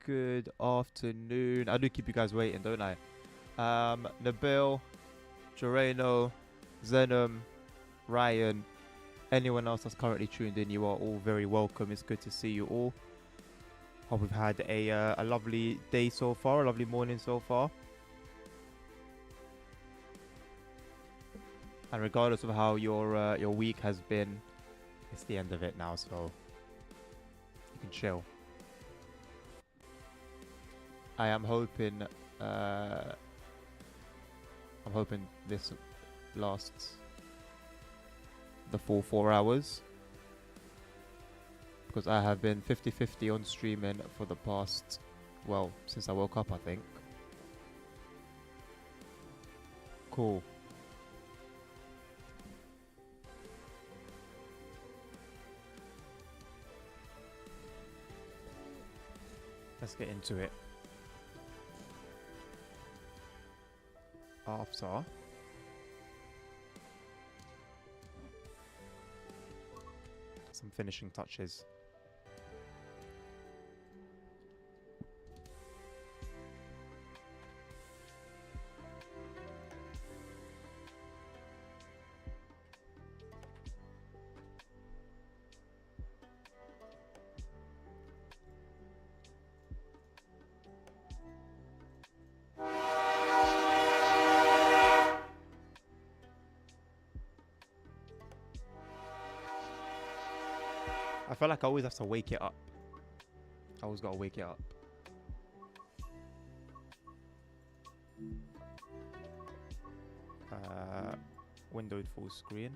good afternoon. I do keep you guys waiting, don't I? Nabil, Joreno, Zenom, Ryan, anyone else that's currently tuned in, you are all very welcome. It's good to see you all. Hope we've had a lovely day so far, a lovely morning so far. And regardless of how your week has been, it's the end of it now, so you can chill. I am hoping this lasts the full 4 hours, because I have been 50-50 on streaming for the past, well, since I woke up, I think. Cool. Let's get into it. After some finishing touches. I feel like I always have to wake it up. I always gotta wake it up. Windowed full screen.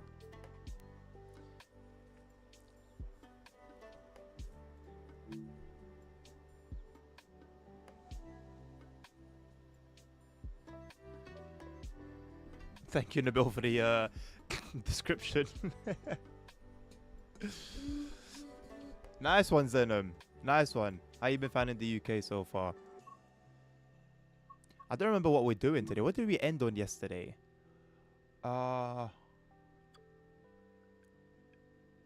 Thank you, Nabil, for the description. Nice one, Zenom. Nice one. How you been finding the UK so far? I don't remember what we're doing today. What did we end on yesterday? Was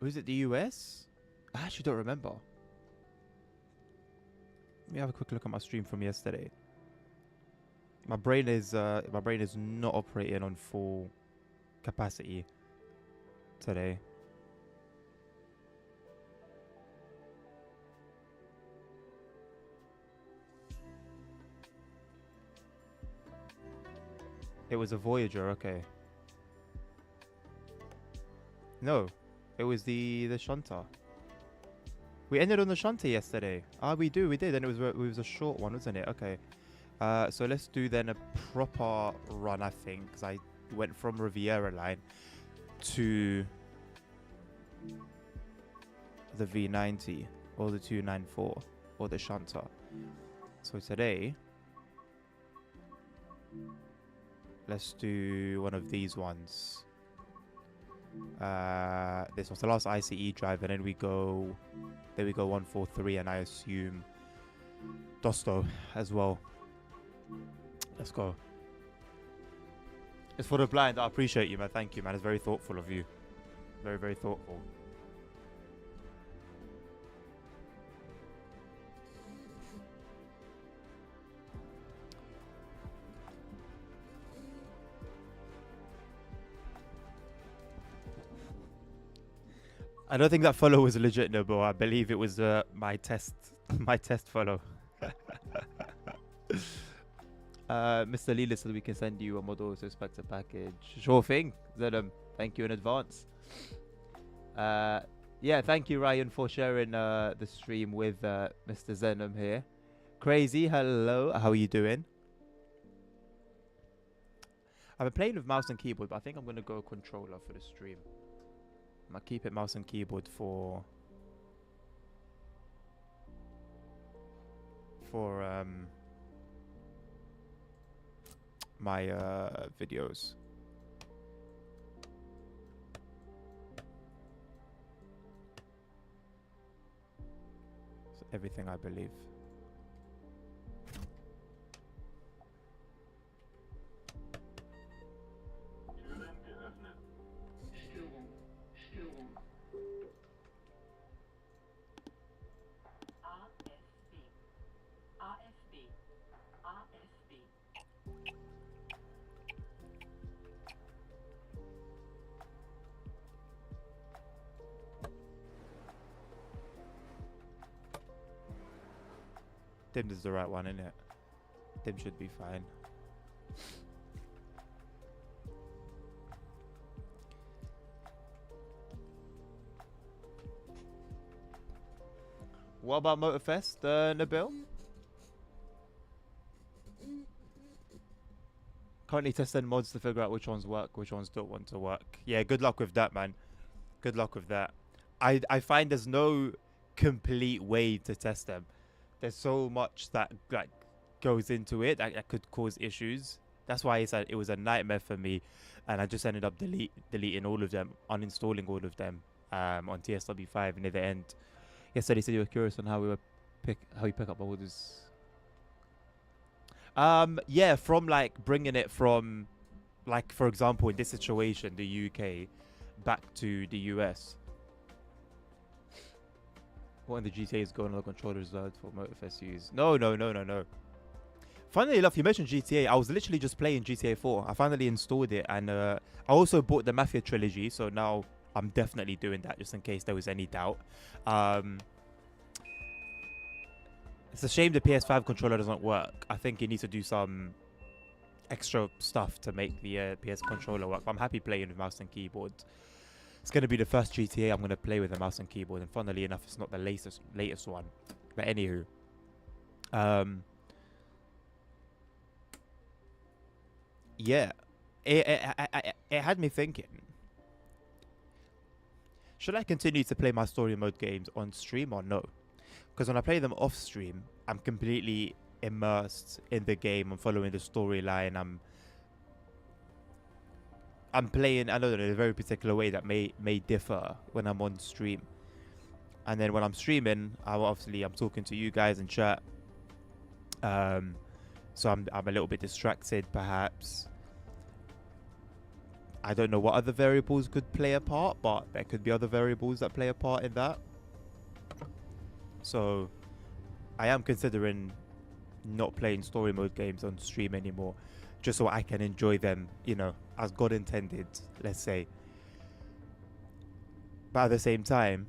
it the US? I actually don't remember. Let me have a quick look at my stream from yesterday. My brain is not operating on full capacity today. It was a Voyager, okay. No, it was the Shunter. We ended on the Shunter yesterday. We did, and it was a short one, wasn't it? Okay. So let's do then a proper run, I think, because I went from Riviera line to the V90 or the 294 or the Shunter. So today, let's do one of these ones. This was the last ICE drive, and then we go 143, and I assume Dosto as well. Let's go. It's for the blind. I appreciate you, man. Thank you, man. It's very thoughtful of you. Very, very thoughtful. I don't think that follow was legit, no, but I believe it was my test follow. Mr. Leela said we can send you a model suspector package. Sure thing, Zenom. Thank you in advance. Yeah, thank you, Ryan, for sharing the stream with Mr. Zenom here. Crazy, hello. How are you doing? I've been playing with mouse and keyboard, but I think I'm going to go controller for the stream. I'm going to keep it mouse and keyboard for my videos. So everything, I believe. Dimmed is the right one, isn't it? Dim should be fine. What about Motorfest, Nabil? Currently testing mods to figure out which ones work, which ones don't want to work. Yeah, good luck with that, man. Good luck with that. I find there's no complete way to test them. There's so much that like goes into it that could cause issues. That's why it was a nightmare for me, and I just ended up deleting all of them, uninstalling all of them on TSW5 near the end. Yesterday, said you were curious on how we pick up orders. Yeah, from like bringing it from, like for example, in this situation, the UK, back to the US. What in the GTA is going on the controller reserved for Motorfest use? No. Funnily enough, you mentioned GTA. I was literally just playing GTA 4. I finally installed it, and I also bought the Mafia trilogy. So now I'm definitely doing that, just in case there was any doubt. It's a shame the PS5 controller doesn't work. I think you need to do some extra stuff to make the PS controller work. But I'm happy playing with mouse and keyboard. It's going to be the first GTA I'm going to play with a mouse and keyboard. And funnily enough, it's not the latest one. But anywho. Yeah. It had me thinking. Should I continue to play my story mode games on stream or no? Because when I play them off stream, I'm completely immersed in the game. I'm following the storyline. I'm playing, I don't know, in a very particular way that may differ when I'm on stream. And then when I'm streaming, I'm talking to you guys in chat. So I'm a little bit distracted, perhaps. I don't know what other variables could play a part, but there could be other variables that play a part in that. So I am considering not playing story mode games on stream anymore, just so I can enjoy them, you know, as God intended, let's say. But at the same time,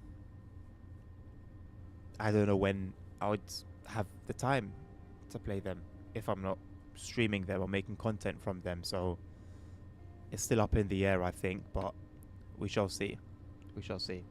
I don't know when I would have the time to play them if I'm not streaming them or making content from them. So it's still up in the air, I think, but we shall see. We shall see.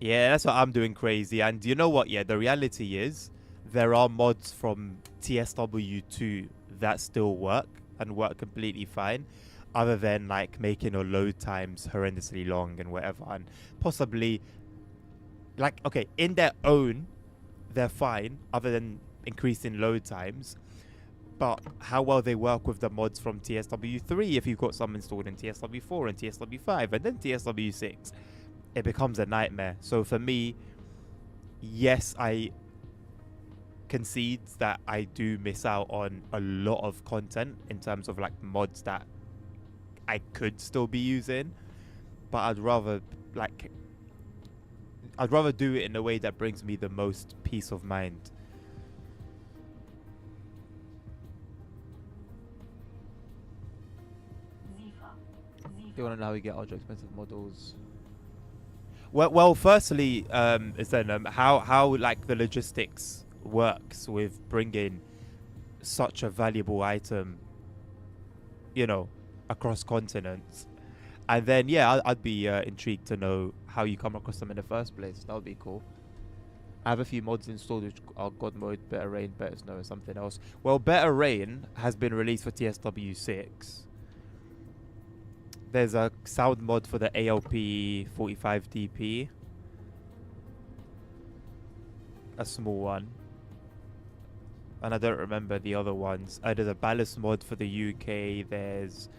Yeah, that's what I'm doing, crazy. And you know what? Yeah, the reality is there are mods from TSW2 that still work and work completely fine, other than like making your load times horrendously long and whatever. And possibly, like, okay, in their own, they're fine, other than increasing load times. But how well they work with the mods from TSW3 if you've got some installed in TSW4 and TSW5 and then TSW6. It becomes a nightmare. So for me, yes, I concede that I do miss out on a lot of content in terms of like mods that I could still be using, but I'd rather do it in a way that brings me the most peace of mind. You want to know how we get ultra expensive models? Well, firstly, is then how like the logistics works with bringing such a valuable item, you know, across continents, and then yeah, I'd be intrigued to know how you come across them in the first place. That would be cool. I have a few mods installed which are God Mode, Better Rain, Better Snow, and something else. Well, Better Rain has been released for TSW6. There's a sound mod for the ALP 45DP. A small one. And I don't remember the other ones. There's a ballast mod for the UK. There's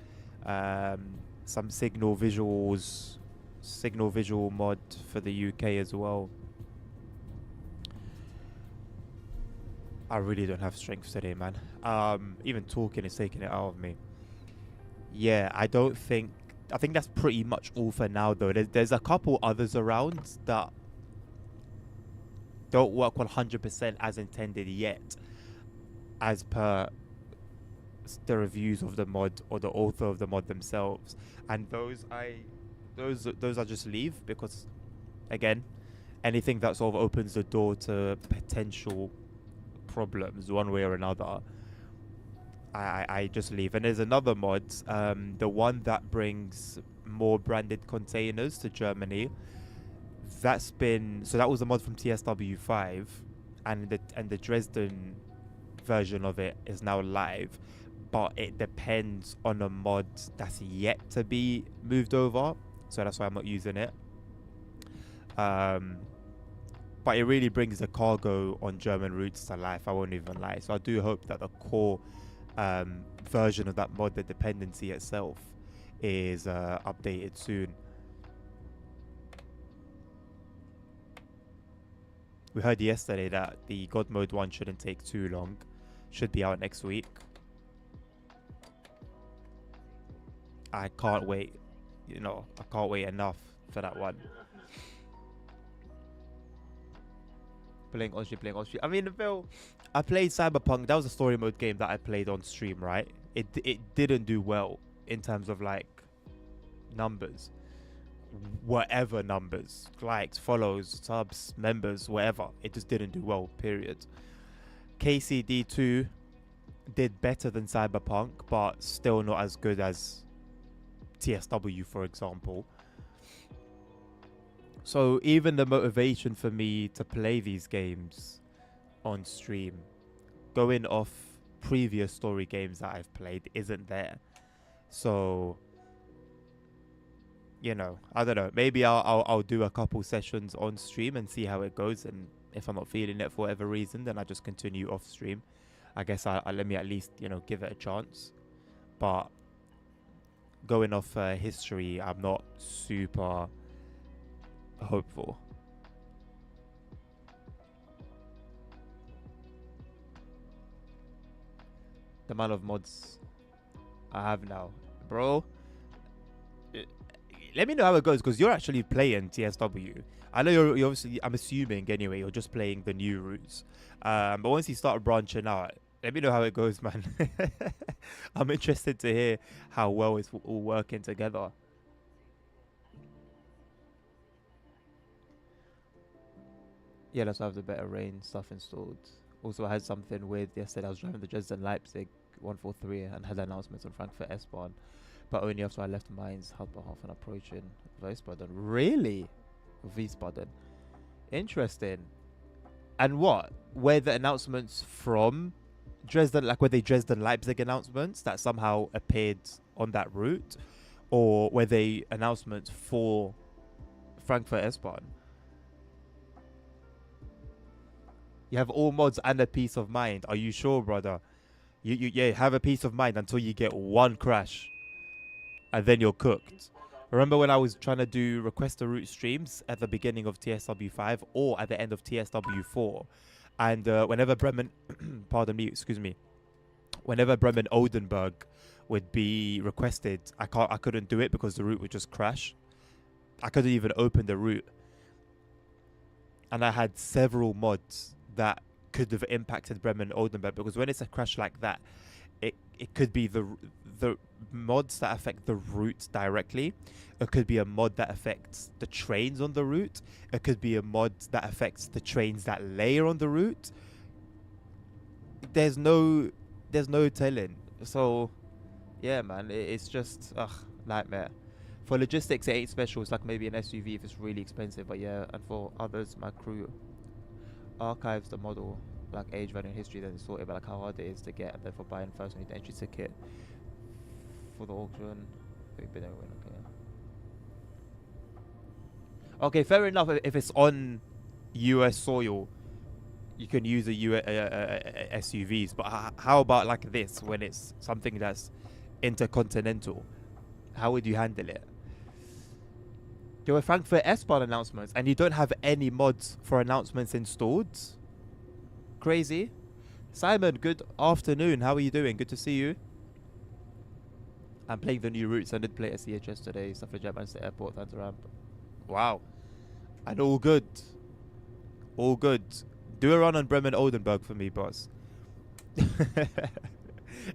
some signal visual mod for the UK as well. I really don't have strength today, man. Even talking is taking it out of me. Yeah, I think that's pretty much all for now, though. There's a couple others around that don't work 100% as intended yet, as per the reviews of the mod or the author of the mod themselves. And those those I just leave because, again, anything that sort of opens the door to potential problems one way or another, I just leave. And there's another mod, the one that brings more branded containers to Germany. That was a mod from TSW5, and the Dresden version of it is now live, but it depends on a mod that's yet to be moved over, so that's why I'm not using it. But it really brings the cargo on German routes to life, I won't even lie. So I do hope that the core version of that mod, the dependency itself, is updated soon. We heard yesterday that the God Mode one shouldn't take too long. Should be out next week. I can't wait. I can't wait enough for that one. Playing on stream. I mean, Phil, I played Cyberpunk. That was a story mode game that I played on stream, right? It didn't do well in terms of like numbers. Whatever numbers, likes, follows, subs, members, whatever. It just didn't do well, period. KCD2 did better than Cyberpunk, but still not as good as TSW, for example. So even the motivation for me to play these games on stream, going off previous story games that I've played, isn't there. So, I don't know. Maybe I'll do a couple sessions on stream and see how it goes. And if I'm not feeling it for whatever reason, then I just continue off stream. I guess I let me at least give it a chance. But going off history, I'm not super hopeful. The amount of mods I have now, bro. Let me know how it goes, because you're actually playing TSW. I know you're obviously, I'm assuming anyway, you're just playing the new routes. But once you start branching out, let me know how it goes, man. I'm interested to hear how well it's all working together. Yeah, let's have the better rain stuff installed. Also, I had something weird yesterday. I was driving the Dresden Leipzig 143 and had announcements on Frankfurt S-Bahn, but only after I left Mainz, Hauptbahnhof, and approaching Wiesbaden. Really? Wiesbaden. Interesting. And what? Were the announcements from Dresden, like were they Dresden Leipzig announcements that somehow appeared on that route? Or were they announcements for Frankfurt S-Bahn? You have all mods and a peace of mind. Are you sure, brother? You have a peace of mind until you get one crash, and then you're cooked. Remember when I was trying to do request a route streams at the beginning of TSW5 or at the end of TSW4, and whenever Bremen, pardon me, excuse me, whenever Bremen Oldenburg would be requested, I couldn't do it because the route would just crash. I couldn't even open the route, and I had several mods that could have impacted Bremen Oldenburg, because when it's a crash like that, it could be the mods that affect the route directly. It could be a mod that affects the trains on the route. It could be a mod that affects the trains that layer on the route. There's no telling. So yeah, man, it's just nightmare. For logistics, it ain't special. It's like maybe an SUV if it's really expensive, but yeah. And for others, my crew archives the model like age, value, and history, then sort about like how hard it is to get, and then for buying first we need the entry ticket for the auction. Okay, fair enough. If it's on US soil, you can use a SUVs, but how about like this, when it's something that's intercontinental? How would you handle it? There were Frankfurt S-Bahn announcements, and you don't have any mods for announcements installed? Crazy. Simon, good afternoon. How are you doing? Good to see you. I'm playing the new routes. I did play SEHS today. Suffragette Manchester Airport, Thunder Ramp. Wow. And all good. All good. Do a run on Bremen Oldenburg for me, boss.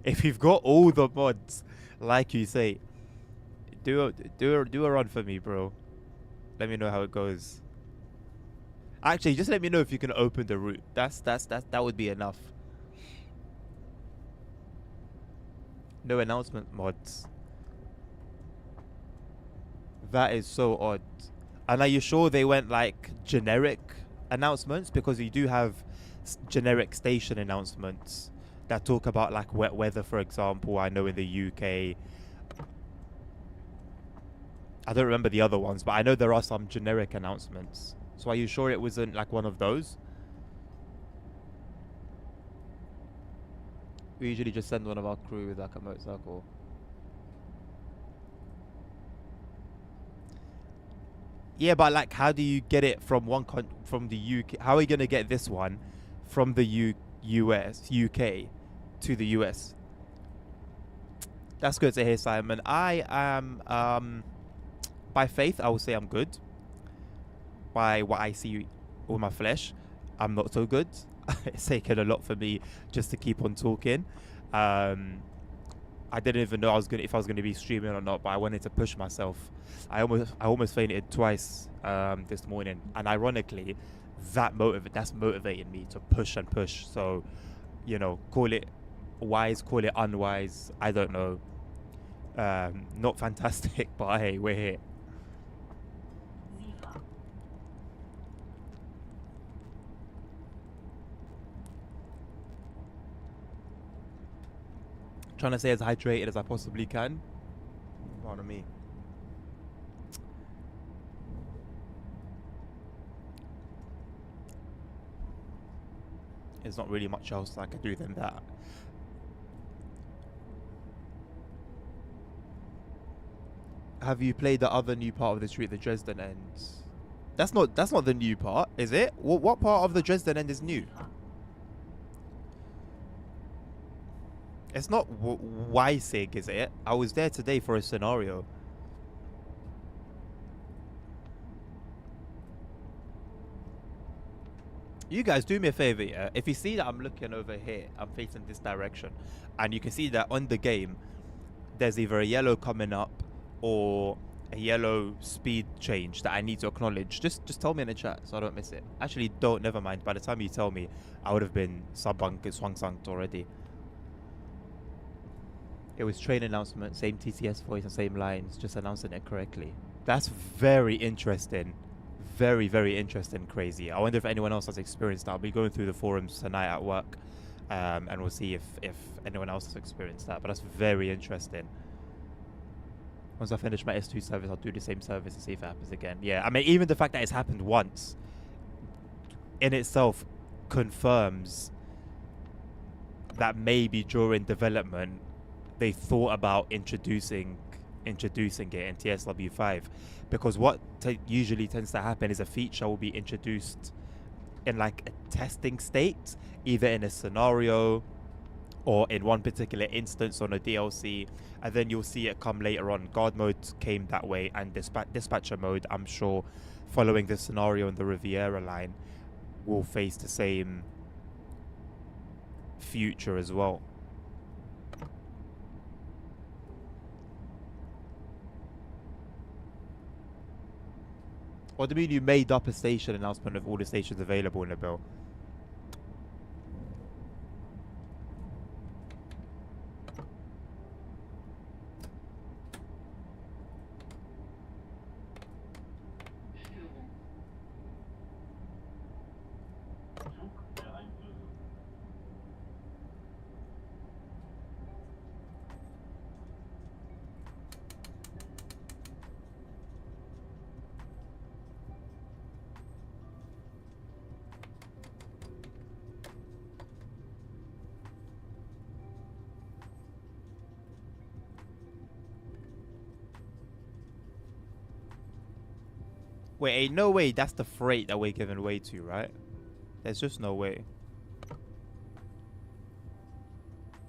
If you've got all the mods, like you say, do a run for me, bro. Let me know how it goes. Actually, just let me know if you can open the route. That would be enough. No announcement mods. That is so odd. And are you sure they went like generic announcements? Because you do have generic station announcements that talk about like wet weather, for example. I know in the UK. I don't remember the other ones, but I know there are some generic announcements. So are you sure it wasn't like one of those? We usually just send one of our crew with like a motorcycle. Yeah, but like, how do you get it from from the UK? How are you gonna get this one from the UK to the US? That's good to hear, Simon. I am by faith, I will say I'm good. By what I see with my flesh, I'm not so good. It's taken a lot for me just to keep on talking. I didn't even know if I was gonna be streaming or not, but I wanted to push myself. I almost fainted twice this morning, and ironically, that's motivating me to push and push. So, call it wise, call it unwise. I don't know. Not fantastic, but hey, we're here. Trying to stay as hydrated as I possibly can. Pardon me. There's not really much else I can do than that. Have you played the other new part of this route, the Dresden End? That's not the new part, is it? What part of the Dresden End is new? It's not Weissig, is it? I was there today for a scenario. You guys, do me a favor, yeah? If you see that I'm looking over here, I'm facing this direction, and you can see that on the game, there's either a yellow coming up or a yellow speed change that I need to acknowledge. Just tell me in the chat so I don't miss it. Actually, never mind. By the time you tell me, I would have been Swangsankt already. It was train announcement, same TTS voice and same lines, just announcing it correctly. That's very interesting. Very, very interesting, crazy. I wonder if anyone else has experienced that. I'll be going through the forums tonight at work, and we'll see if anyone else has experienced that. But that's very interesting. Once I finish my S2 service, I'll do the same service and see if it happens again. Yeah, I mean, even the fact that it's happened once in itself confirms that maybe during development they thought about introducing it in TSW5, because what usually tends to happen is a feature will be introduced in like a testing state, either in a scenario or in one particular instance on a DLC, and then you'll see it come later on. Guard mode came that way, and dispatcher mode, I'm sure, following the scenario on the Riviera line, will face the same future as well. What do you mean you made up a station announcement of all the stations available in the bill? Wait, ain't no way that's the freight that we're giving way to, right? There's just no way.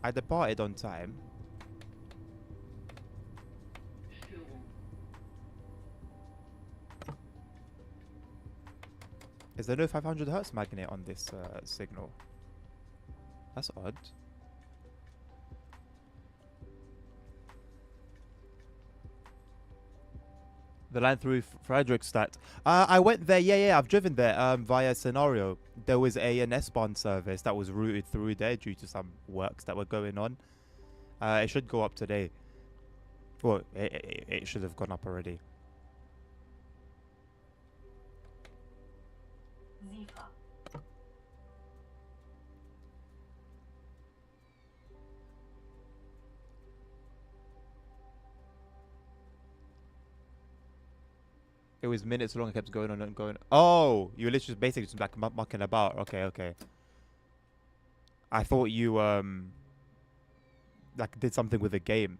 I departed on time. Is there no 500 hertz magnet on this signal? That's odd. The line through Fredrikstad. I went there. Yeah, I've driven there. Via Scenario. There was an S-Bahn service that was routed through there due to some works that were going on. It should go up today. Well, it should have gone up already. It was minutes long. It kept going on and going. Oh, you were literally just basically just like mucking about. Okay. I thought you like did something with the game.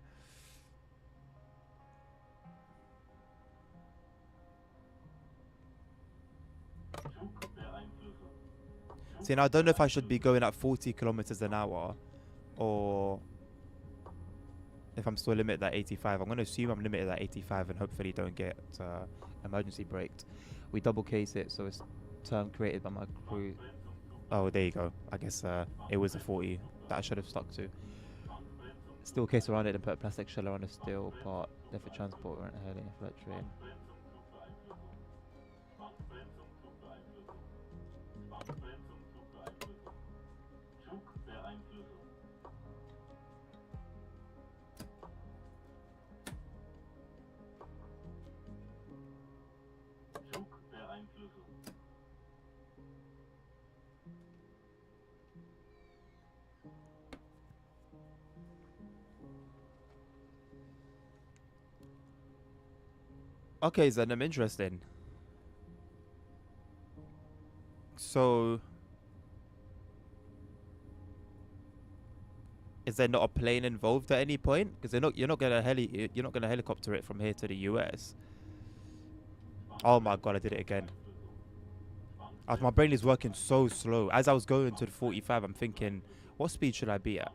See, now I don't know if I should be going at 40 kilometers an hour or if I'm still limited at 85. I'm going to assume I'm limited at 85 and hopefully don't get emergency braked. We double case it, so it's term created by my crew. Oh, there you go. I guess it was a 40 that I should have stuck to. Steel case around it and put a plastic shell around a steel part. There for transport or hailing a flat train. Okay, then I'm interested. So, is there not a plane involved at any point? Because you're not gonna helicopter it from here to the US. Oh my god, I did it again. My brain is working so slow. As I was going to the 45, I'm thinking, what speed should I be at?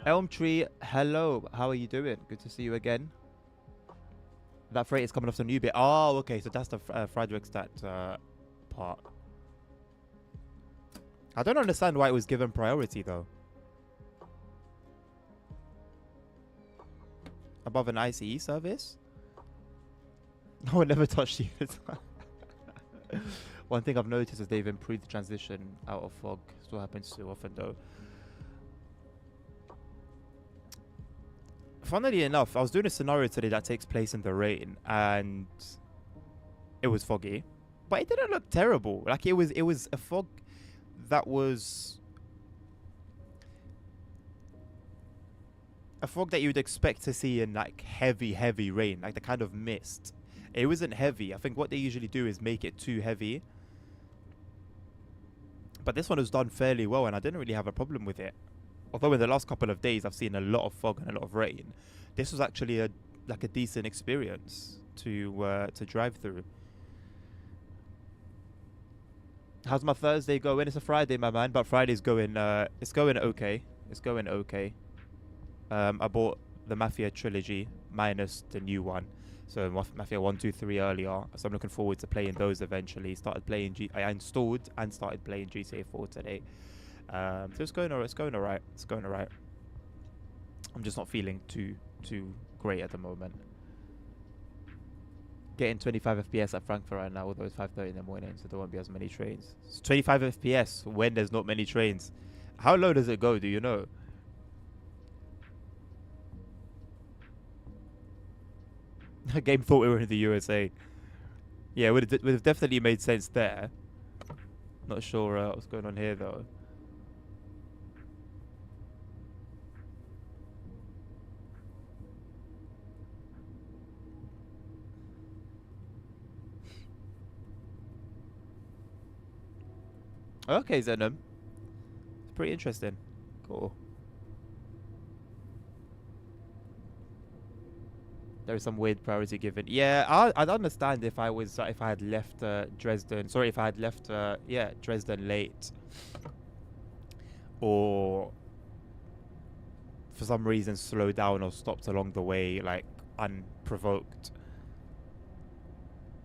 Elm Tree, hello. How are you doing? Good to see you again. That freight is coming off the new bit. Oh, okay. So that's the Fredrikstad part. I don't understand why it was given priority, though. Above an ICE service? No one never touched you. One thing I've noticed is they've improved the transition out of fog. Still happens too often, though. Funnily enough, I was doing a scenario today that takes place in the rain, and it was foggy, but it didn't look terrible. Like it was a fog that was a fog that you would expect to see in like heavy rain, like the kind of mist. It wasn't heavy. I think what they usually do is make it too heavy, but this one was done fairly well, and I didn't really have a problem with it. Although in the last couple of days I've seen a lot of fog and a lot of rain, this was actually a decent experience to drive through. How's my Thursday going? It's a Friday, my man, but Friday's going it's going okay. It's going okay. I bought the Mafia trilogy minus the new one. So Mafia 1, 2, 3 earlier. So I'm looking forward to playing those eventually. I installed and started playing GTA 4 today. So it's going alright. I'm just not feeling too great at the moment. Getting 25 FPS at Frankfurt right now, although it's 5:30 in the morning, so there won't be as many trains. It's 25 FPS when there's not many trains. How low does it go? Do you know? The game thought we were in the USA. Yeah, it would have definitely made sense there. Not sure what's going on here though. Okay, Zenom. It's pretty interesting. Cool. There is some weird priority given. Yeah, I'd understand if I had left Dresden. Sorry, if I had left Dresden late, or for some reason slowed down or stopped along the way, like unprovoked.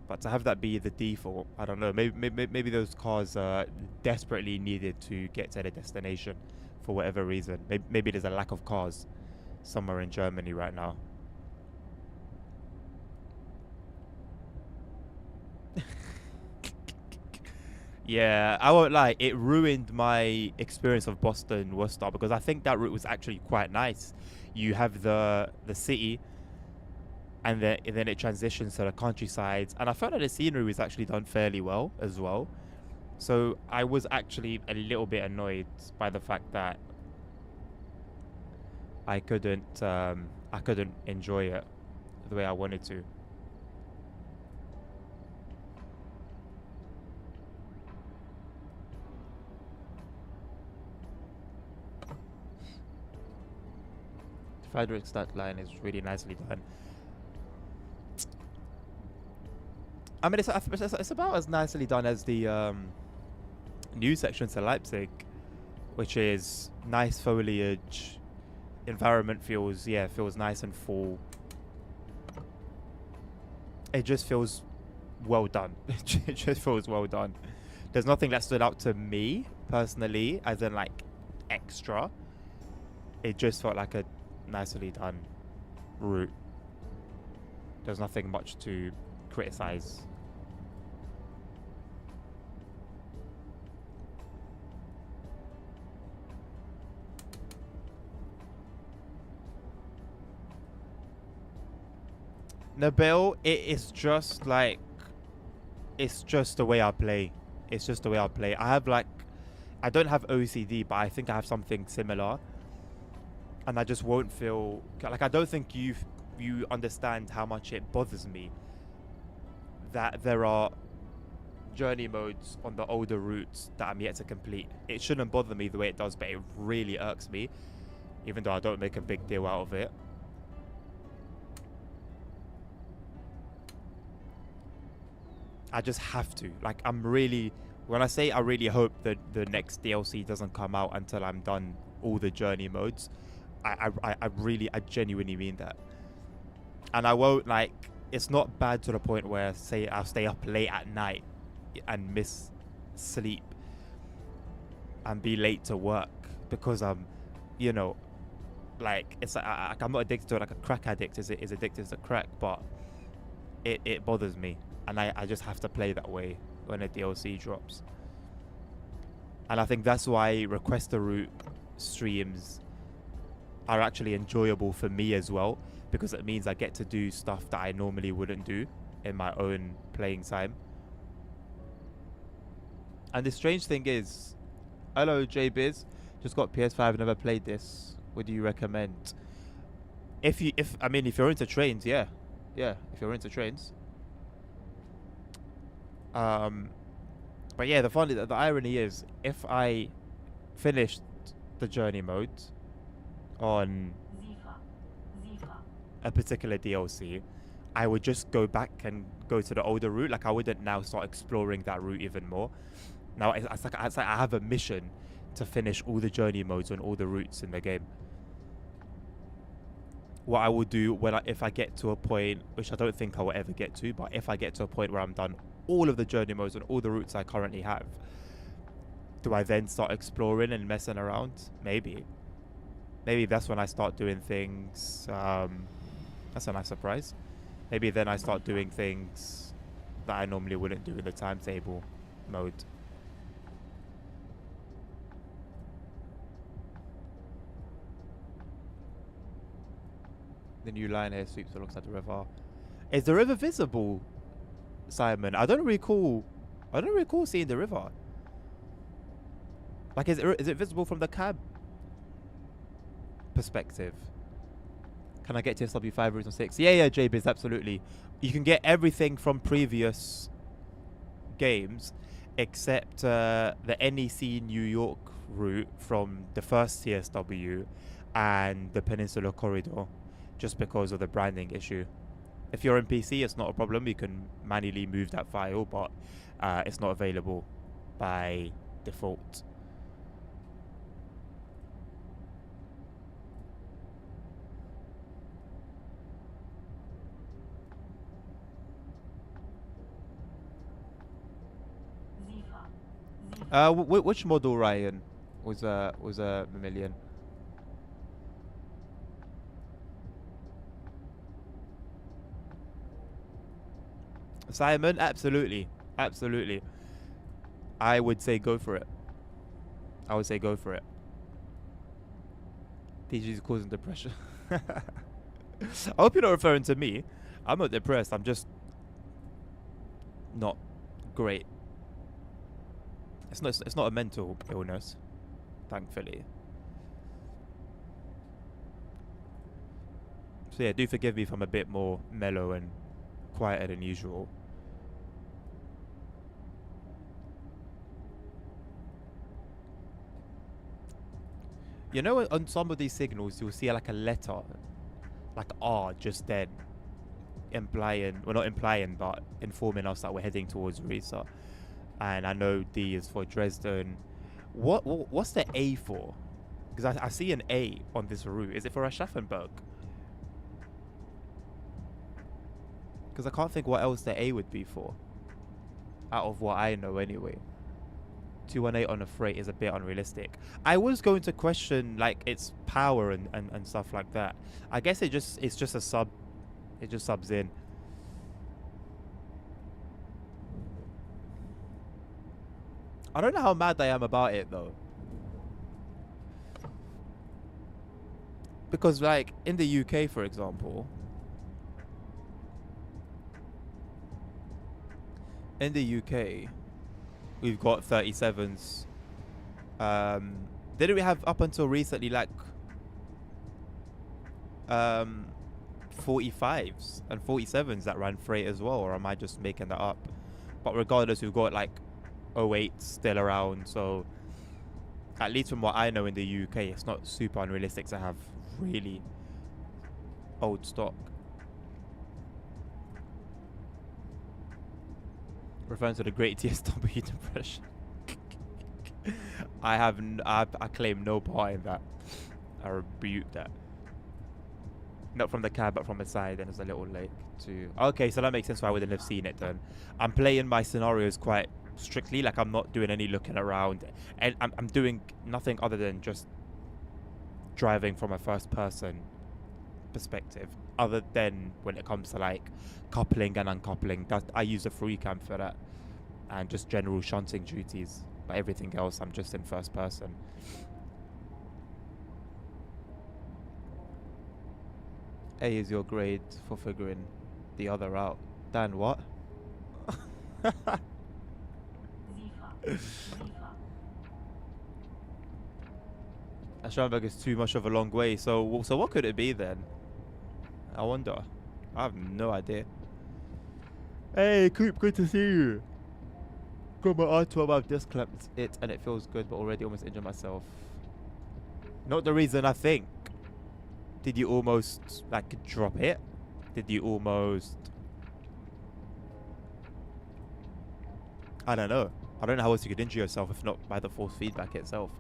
But to have that be the default, I don't know. Maybe those cars desperately needed to get to their destination for whatever reason. Maybe there's a lack of cars, somewhere in Germany right now. Yeah, I won't lie. It ruined my experience of Boston Worcester because I think that route was actually quite nice. You have the city, and then it transitions to the countryside, and I felt that the scenery was actually done fairly well as well. So I was actually a little bit annoyed by the fact that I couldn't enjoy it the way I wanted to. Frederick's that line is really nicely done. I mean, it's about as nicely done as the new section to Leipzig, which is nice foliage. Environment feels nice and full. It just feels well done. It just feels well done. There's nothing that stood out to me personally, as in like extra. It just felt like a nicely done route. There's nothing much to criticize. Nabil, it is just like, it's just the way I play. It's just the way I play. I don't have OCD, but I think I have something similar, and I just won't feel like, I don't think you understand how much it bothers me that there are journey modes on the older routes that I'm yet to complete. It shouldn't bother me the way it does, but it really irks me, even though I don't make a big deal out of it. I just have to. Like, when I say I really hope that the next DLC doesn't come out until I'm done all the journey modes, I genuinely mean that. And I won't, like, it's not bad to the point where, say, I'll stay up late at night and miss sleep and be late to work because you know, like, it's like, I'm not addicted to it like a crack addict is addicted to crack, but it bothers me, and I just have to play that way when a DLC drops. And I think that's why Request a Route streams are actually enjoyable for me as well, because it means I get to do stuff that I normally wouldn't do in my own playing time. And the strange thing is, hello JBiz, just got PS5, never played this. Would you recommend? If you're into trains, yeah, if you're into trains. But yeah, the irony is, if I finished the journey mode on a particular DLC, I would just go back and go to the older route. Like, I wouldn't now start exploring that route even more. Now it's like I have a mission to finish all the journey modes on all the routes in the game. What I will do if I get to a point, which I don't think I will ever get to, but if I get to a point where I'm done all of the journey modes on all the routes I currently have, do I then start exploring and messing around? Maybe that's when I start doing things. That's a nice surprise. Maybe then I start doing things that I normally wouldn't do in the timetable mode. The new line here sweeps alongside the river. Is the river visible, Simon? I don't recall seeing the river. Like, is it visible from the cab perspective? Can I get to SW5 Route on 6? Yeah, JBiz, absolutely. You can get everything from previous games except the NEC New York route from the first CSW and the Peninsula Corridor, just because of the branding issue. If you're in PC, it's not a problem. You can manually move that file, but it's not available by default. Which model, Ryan, was a million? Simon, absolutely. Absolutely. I would say go for it. I would say go for it. PG's causing depression. I hope you're not referring to me. I'm not depressed. I'm just not great. It's not a mental illness, thankfully. So yeah, do forgive me if I'm a bit more mellow and quieter than usual. You know, on some of these signals, you'll see like a letter, like R, just then, implying, well, not implying, but informing us that we're heading towards Riesa. And I know D is for Dresden. What's the A for? Because I see an A on this route. Is it for Aschaffenburg? Because I can't think what else the A would be for. Out of what I know, anyway. 218 on a freight is a bit unrealistic. I was going to question like its power and stuff like that. I guess it's just a sub. It just subs in. I don't know how mad I am about it though. Because like in the UK, for example, in the UK, we've got 37s. Didn't we have up until recently like 45s and 47s that ran freight as well, or am I just making that up? But regardless, we've got like 08 still around, so at least from what I know in the UK, it's not super unrealistic to have really old stock. Referring to the great TSW depression. I claim no part in that. I rebuke that. Not from the cab, but from the side, and it's a little late to... Okay, so that makes sense why I wouldn't have seen it then. I'm playing my scenarios quite strictly, like I'm not doing any looking around. And I'm doing nothing other than just driving from a first person perspective. Other than when it comes to like coupling and uncoupling. I use a free cam for that. And just general shunting duties. But everything else, I'm just in first person. A is your grade for figuring the other out. Dan, what? Aschaffenburg is too much of a long way. So what could it be then? I wonder. I have no idea. Hey, Coop, good to see you. Got my R12, I've just clamped it and it feels good, but already almost injured myself. Not the reason I think. Did you almost, like, drop it? Did you almost... I don't know. I don't know how else you could injure yourself if not by the force feedback itself.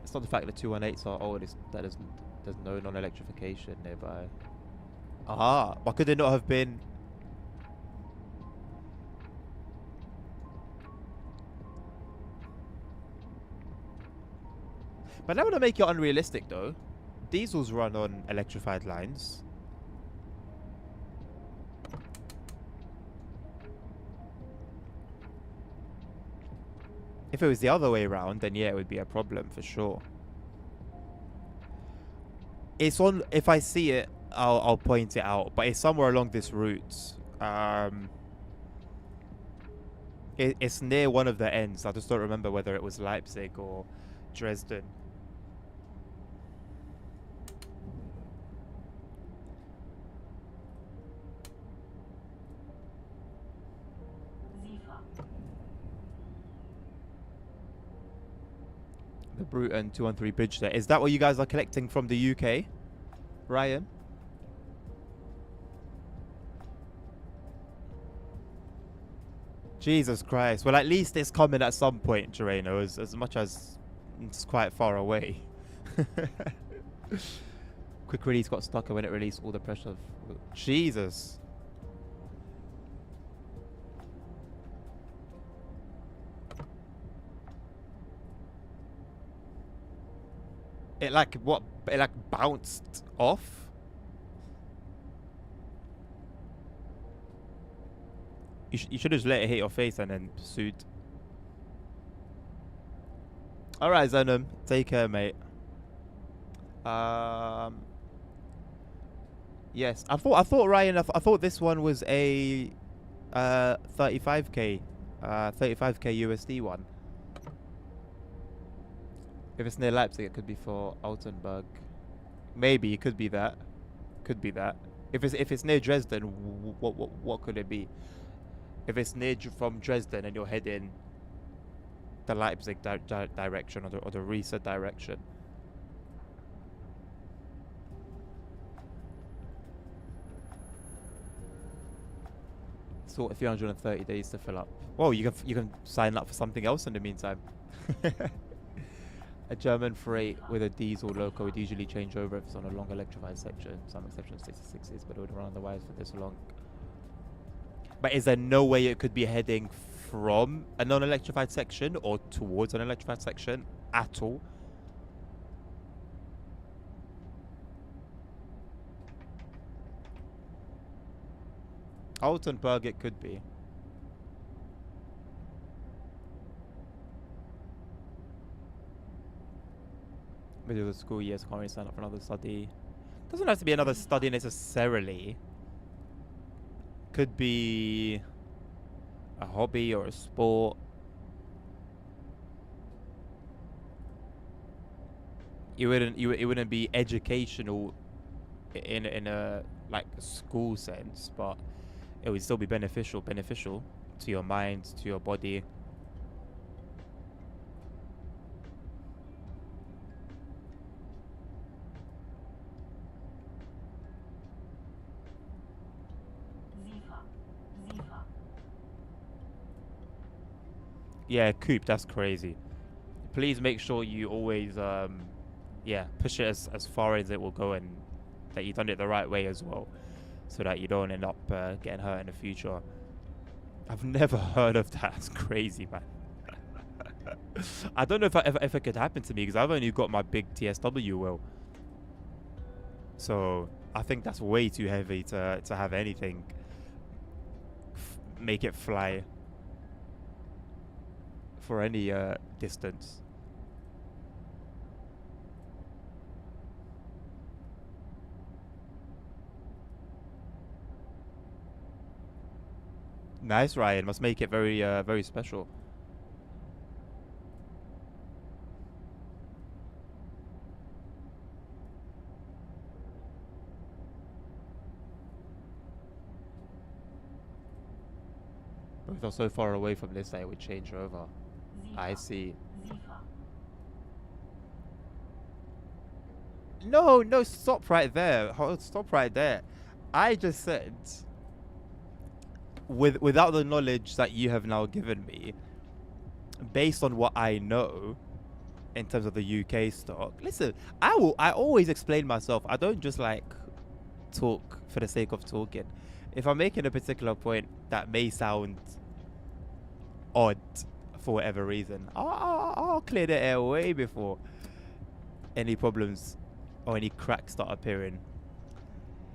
It's not the fact that 218s are old, it's that there's no non-electrification nearby. Ah, why could it not have been... But that would make it unrealistic though. Diesels run on electrified lines. If it was the other way around, then yeah, it would be a problem for sure. It's on. If I see it, I'll point it out. But it's somewhere along this route. It's near one of the ends. I just don't remember whether it was Leipzig or Dresden. The Bruton 213 bridge there. Is that what you guys are collecting from the UK? Ryan? Jesus Christ. Well, at least it's coming at some point, Gereno, as much as it's quite far away. Quick release got stuck, and when it released, all the pressure of... Jesus. It like, what? It like bounced off? You should just let it hit your face and then pursued. All right, Zenom, take care, mate. Yes, I thought Ryan, I thought this one was a 35k, 35k USD one. If it's near Leipzig, it could be for Altenburg. Maybe it could be that. Could be that. If it's near Dresden, what could it be? If it's near from Dresden and you're heading the Leipzig direction or the Riesa direction. Sort of 330 days to fill up. Well, you can sign up for something else in the meantime. A German freight with a diesel loco would usually change over if it's on a long electrified section. Some exceptions 66s, but it would run otherwise for this long. But is there no way it could be heading from a non-electrified section or towards an electrified section at all? Altenburg, it could be. Middle of the school years, can't really sign up for another study. Doesn't have to be another study necessarily. Could be a hobby or a sport. It wouldn't be educational in a like school sense, but it would still be beneficial to your mind, to your body. Yeah, Coop, that's crazy. Please make sure you always, yeah, push it as far as it will go and that you've done it the right way as well, so that you don't end up getting hurt in the future. I've never heard of that. It's crazy, man. I don't know if it could happen to me because I've only got my big TSW wheel. So I think that's way too heavy to have anything make it fly for any distance. Nice, Ryan. Must make it very very special. Both are so far away from this that it would change over. I see. No, stop right there. Stop right there. I just said, without the knowledge that you have now given me, based on what I know in terms of the UK stock. Listen, I always explain myself. I don't just like talk for the sake of talking. If I'm making a particular point that may sound odd for whatever reason, I'll clear the air way before any problems or any cracks start appearing.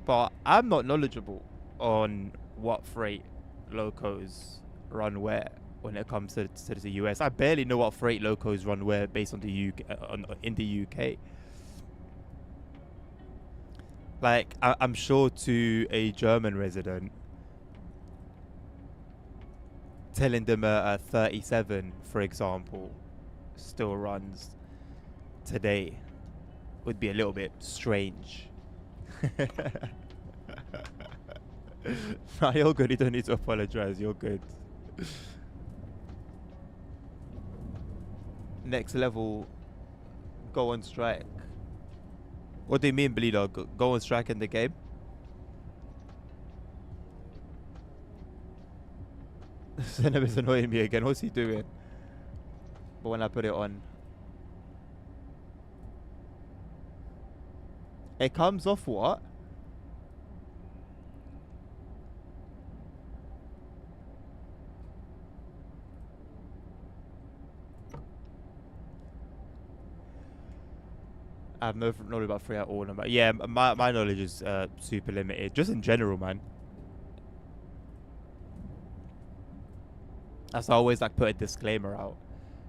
But I'm not knowledgeable on what freight locos run where when it comes to the US. I barely know what freight locos run where based on the UK in the UK. Like I'm sure to a German resident, telling them a 37, for example, still runs today would be a little bit strange. Nah, you're good. You don't need to apologize. You're good. Next level, go on strike. What do you mean, Bleeder? Go on strike in the game? Zenom is annoying me again. What's he doing? But when I put it on, it comes off what? I have no knowledge about free at all. Yeah, my knowledge is super limited. Just in general, man. That's why I always like put a disclaimer out,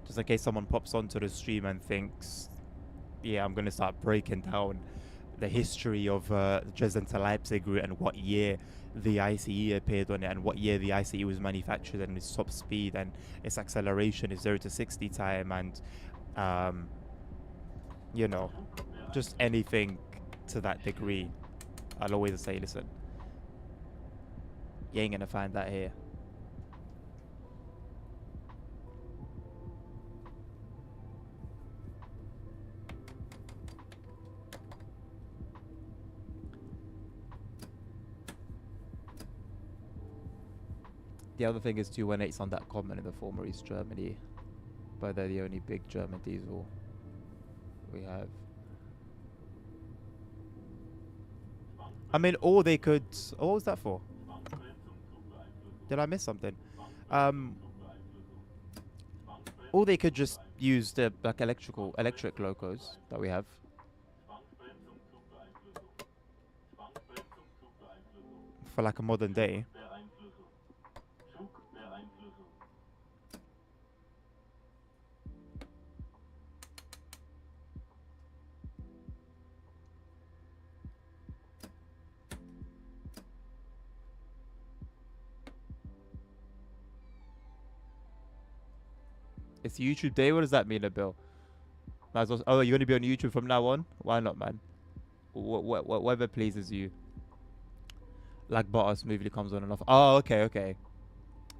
just in case someone pops onto the stream and thinks, yeah, I'm gonna start breaking down the history of Dresden to Leipzig route and what year the ICE appeared on it and what year the ICE was manufactured and its top speed and its acceleration, its 0 to 60 time, and um, you know, just anything to that degree. I'll always say, listen, you ain't gonna find that here. The other thing is 218's on that common in the former East Germany, but they're the only big German diesel we have. I mean, or they could. Oh, what was that for? Did I miss something? Um, or they could just use the like electric locos that we have. For like a modern day. It's YouTube day. What does that mean, Bill? Might as well. Oh, you're gonna be on YouTube from now on? Why not, man? Whatever pleases you. Like Butter smoothly comes on and off. Oh, okay, okay.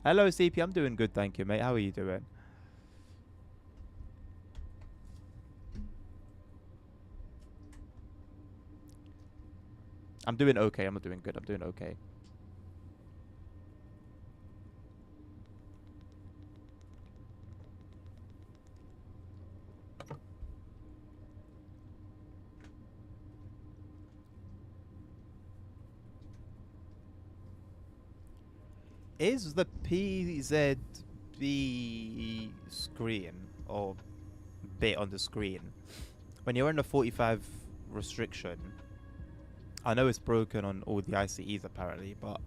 Hello, CP. I'm doing good, thank you, mate. How are you doing? I'm doing okay. I'm not doing good. I'm doing okay. Is the PZB screen or bit on the screen when you're in the 45 restriction? I know it's broken on all the ICEs apparently, but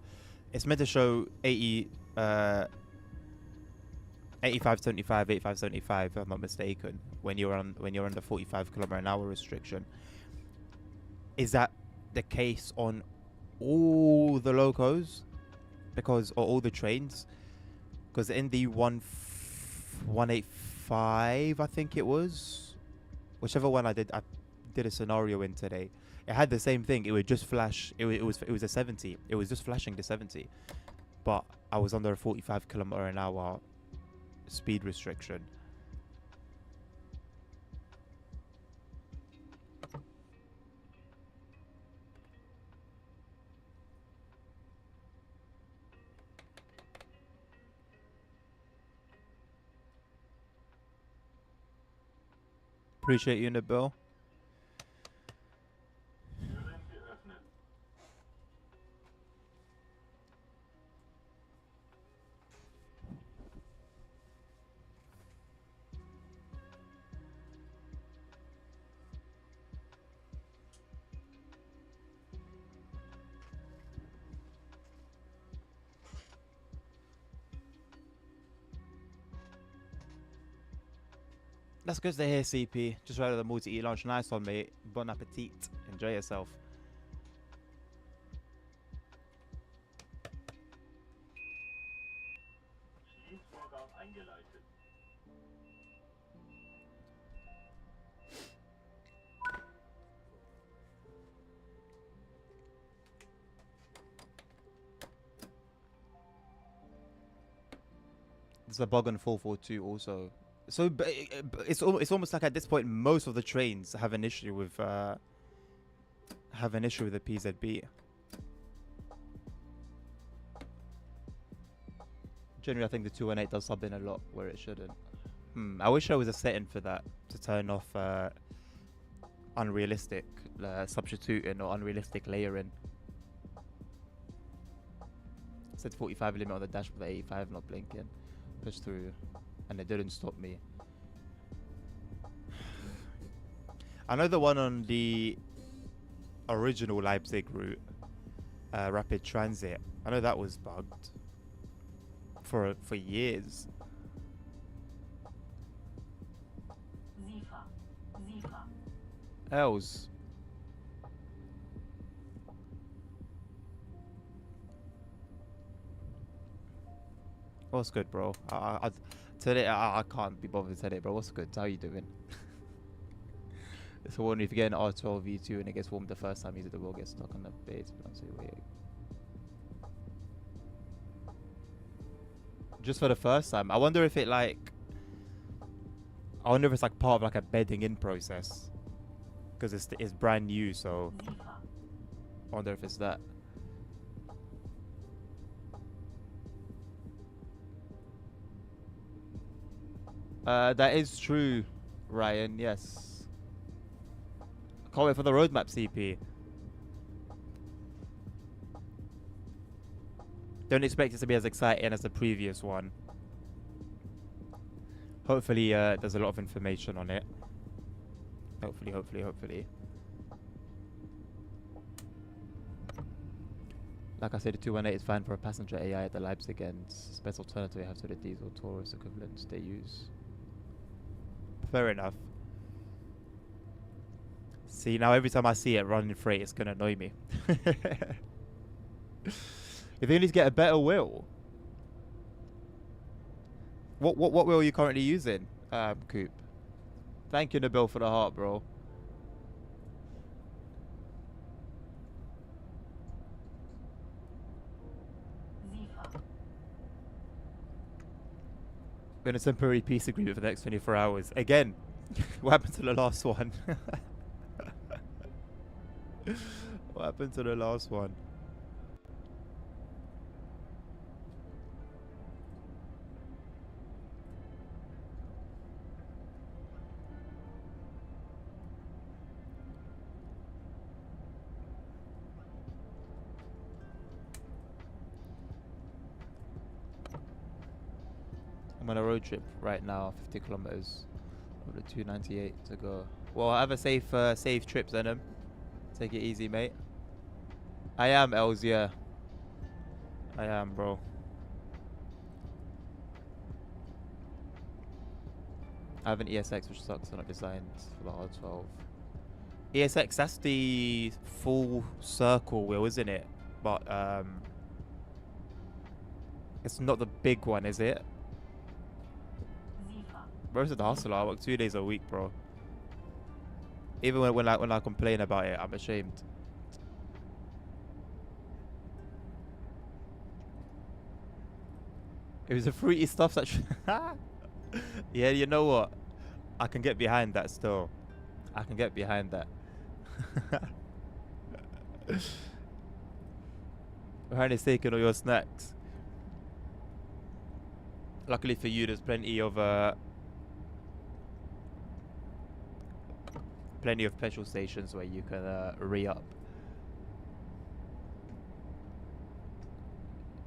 it's meant to show 80, 8575, 8575, if I'm not mistaken, when you're on the 45 km/h restriction. Is that the case on all the locos? Because or all the trains? Because in the 185, I think it was, whichever one I did a scenario in today. It had the same thing. It would just flash. It was a 70. It was just flashing the 70, but I was under a 45 km/h speed restriction. Appreciate you, Nabil. That's good to hear, CP. Just right at the multi-eat lunch. Nice one, mate. Bon appetit. Enjoy yourself. There's a bug on 442 also. So it's almost like at this point most of the trains have an issue with the PZB. Generally, I think the 218 does something a lot where it shouldn't. I wish there was a setting for that to turn off unrealistic substituting or unrealistic layering. It said 45 limit on the dash with the 85 not blinking. Push through, and it didn't stop me. I know the one on the original Leipzig route, Rapid Transit. I know that was bugged for years. Els. What's good, bro? Today I can't be bothered today, bro. What's good? How you doing? So if you get an R12 V2 and it gets warmed the first time, either the will get stuck on the base. Just for the first time. I wonder if it like. I wonder if it's like part of like a bedding in process, because it's brand new. So I wonder if it's that. That is true, Ryan. Yes. Can't wait for the roadmap CP. Don't expect it to be as exciting as the previous one. Hopefully, there's a lot of information on it. Hopefully. Like I said, the 218 is fine for a passenger AI at the Leipzig end. Best alternative we have to the diesel Taurus equivalents they use. Fair enough. See, now every time I see it running freight, it's gonna annoy me. If they need to get a better wheel. What wheel are you currently using, Coop? Thank you, Nabil, for the heart, bro. Been a temporary peace agreement for the next 24 hours. Again, what happened to the last one? What happened to the last one? I'm on a road trip right now, 50 kilometers. With a 298 to go. Well, have a safe trip, Zenom. Take it easy, mate. I am, Els, yeah. I am, bro. I have an ESX, which sucks. They're not designed for the R12. ESX, that's the full circle wheel, isn't it? But, it's not the big one, is it? Bro's the hustler. I work 2 days a week, bro. Even when I complain about it, I'm ashamed. It was the fruity stuff that. Yeah, you know what? I can get behind that still. I can get behind that. Behind is taking all your snacks. Luckily for you, there's plenty of petrol stations where you can re-up.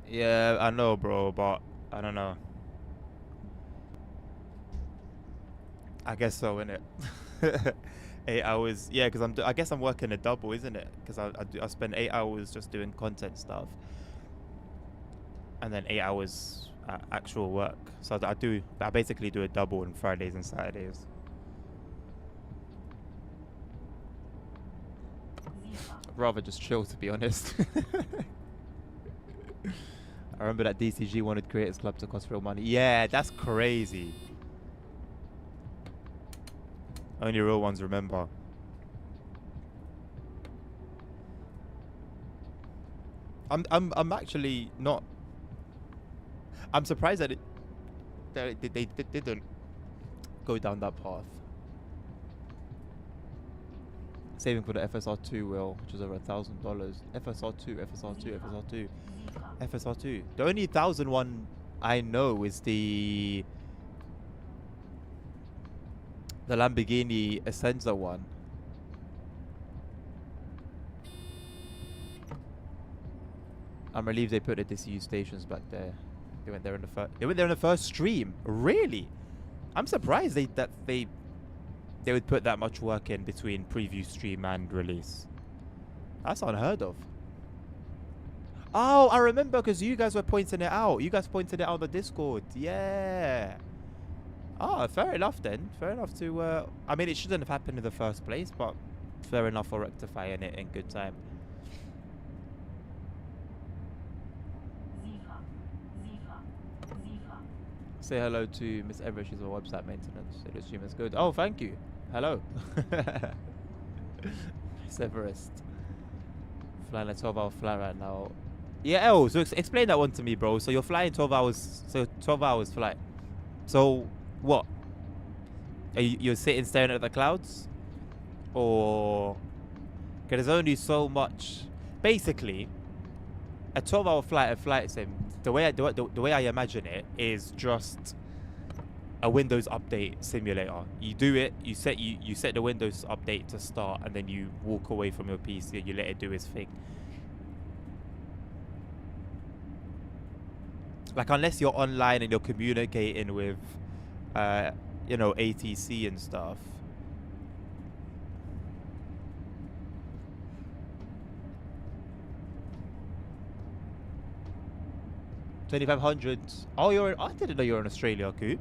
Yeah, I know, bro, but I don't know. I guess so, innit? 8 hours, yeah, because I guess I'm working a double, isn't it? Because I spend 8 hours just doing content stuff, and then 8 hours actual work. So I basically do a double on Fridays and Saturdays. I'd rather just chill, to be honest. I remember that DCG wanted Creators Club to cost real money. Yeah, that's crazy. Only real ones remember. I'm actually not. I'm surprised that they didn't go down that path. Saving for the FSR2 wheel, which is over $1,000. FSR2. The only 1,000 one I know is the Lamborghini Essenza one. I'm relieved they put the disused stations back there. They went there in the first stream. Really? I'm surprised they would put that much work in between preview stream and release. That's unheard of. Oh, I remember because you guys were pointing it out. You guys pointed it out on the Discord. Yeah. Oh, fair enough then. Fair enough to. I mean, it shouldn't have happened in the first place, but fair enough for rectifying it in good time. Say hello to Miss Everett. She's on website maintenance. The stream is good. Oh, thank you. Hello. Miss Everest. Flying a 12-hour flight right now. Yeah, El, so explain that one to me, bro. So you're flying 12 hours. So 12 hours flight. So what? You're sitting staring at the clouds? Or... Because there's only so much... Basically, a 12-hour flight of flight sim, the way I imagine it is just a Windows update simulator. You do it, you set the Windows update to start, and then you walk away from your PC and you let it do its thing. Like, unless you're online and you're communicating with, you know, ATC and stuff. $2,500. Oh, I didn't know you were in Australia, Coop.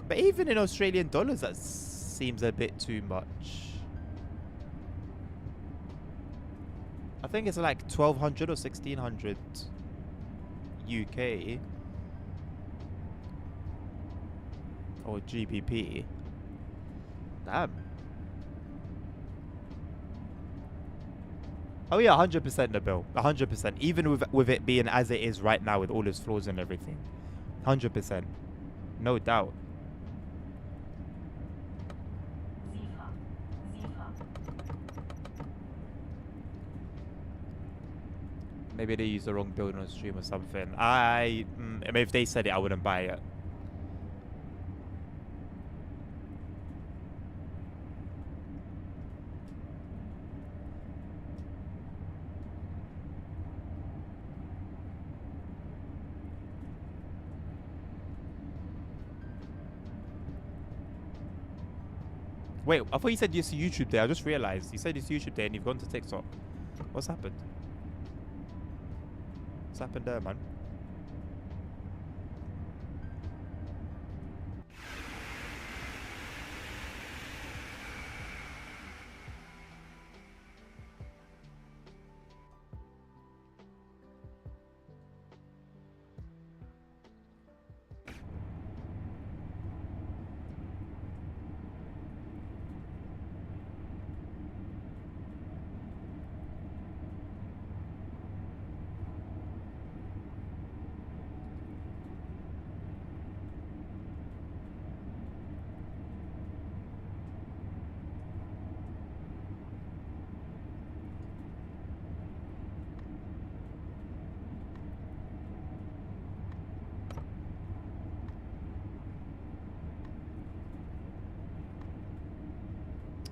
But even in Australian dollars, that seems a bit too much. I think it's like 1,200 or 1,600 UK. Or GBP. Damn. Oh yeah, 100% Nabil. 100%. Even with it being as it is right now with all its flaws and everything. 100%. No doubt. Maybe they used the wrong build on stream or something. I mean, if they said it, I wouldn't buy it. Wait, I thought you said it's YouTube Day. I just realized. You said it's YouTube Day and you've gone to TikTok. What's happened? What's happened there, man?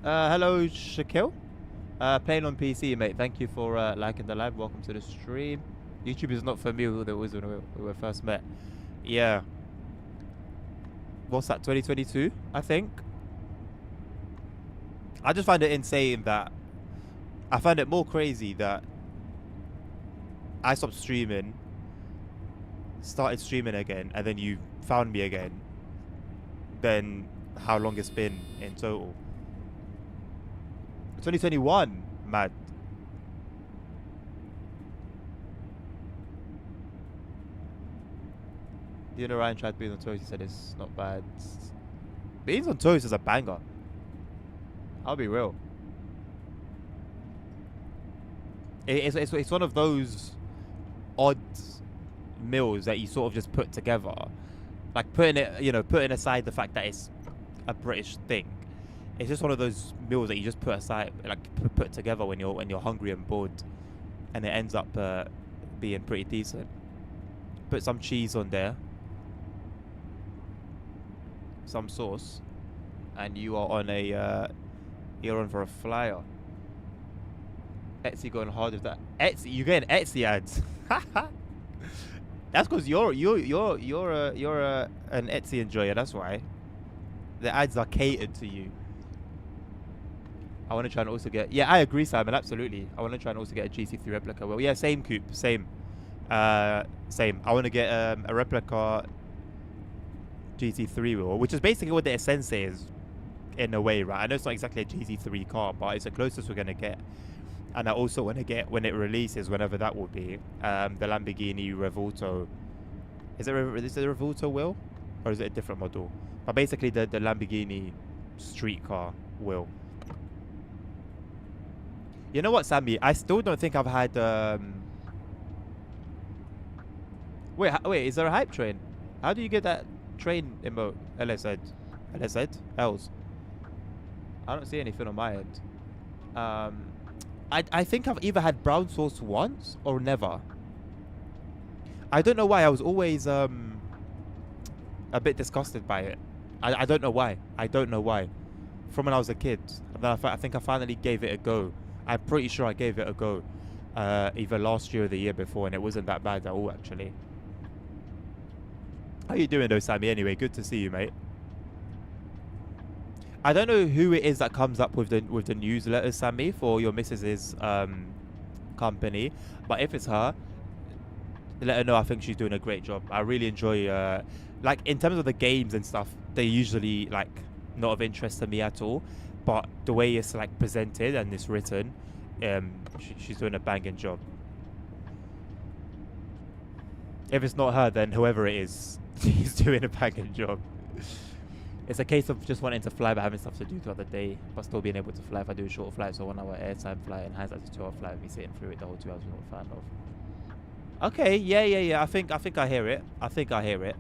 Hello, Shaquille. Playing on PC, mate. Thank you for liking the live. Welcome to the stream. YouTube is not for me. It was when we first met. Yeah. What's that? 2022, I think. I just find it insane that I find it more crazy that I stopped streaming, started streaming again, and then you found me again. Than how long it's been in total. 2021, mad. You know, Ryan tried Beans on Toast. He said it's not bad. Beans on Toast is a banger. I'll be real. It's one of those odd meals that you sort of just put together, like putting aside the fact that it's a British thing. It's just one of those meals that you just put aside, like put together when you're hungry and bored, and it ends up being pretty decent. Put some cheese on there, some sauce, and you are on you're on for a flyer. Etsy going hard with that. Etsy, you getting Etsy ads? That's because you're an Etsy enjoyer. That's why the ads are catered to you. I want to try and also get. Yeah, I agree, Simon. Absolutely. I want to try and also get a GT3 replica. Well, yeah, same coupe, same. Same. I want to get a replica GT3 wheel, which is basically what the Essence is, in a way, right? I know it's not exactly a GT3 car, but it's the closest we're gonna get. And I also want to get, when it releases, whenever that will be, the Lamborghini Revuelto. Is it a Revuelto wheel, or is it a different model? But basically, the Lamborghini street car wheel. You know what, Sammy? I still don't think I've had. Wait, is there a hype train? How do you get that train emote? LSZ, LSZ, Els. I don't see anything on my end. I think I've either had brown sauce once or never. I don't know why. I was always a bit disgusted by it. I don't know why. I don't know why. From when I was a kid. And then I think I finally gave it a go. I'm pretty sure I gave it a go. Either last year or the year before, and it wasn't that bad at all, actually. How you doing though, Sammy? Anyway, good to see you, mate. I don't know who it is that comes up with the newsletters, Sammy, for your missus's company, but if it's her, let her know. I think she's doing a great job. I really enjoy like, in terms of the games and stuff, they're usually like not of interest to me at all, but the way it's like presented and it's written, she's doing a banging job. If it's not her, then whoever it is, she's doing a banging job. It's a case of just wanting to fly but having stuff to do throughout the day, but still being able to fly if I do a short flight. So 1 hour airtime flight and hindsight to 2-hour flight, me sitting through it the whole 2 hours, I'm not a fan of. Okay, yeah. I think I hear it. I think I hear it.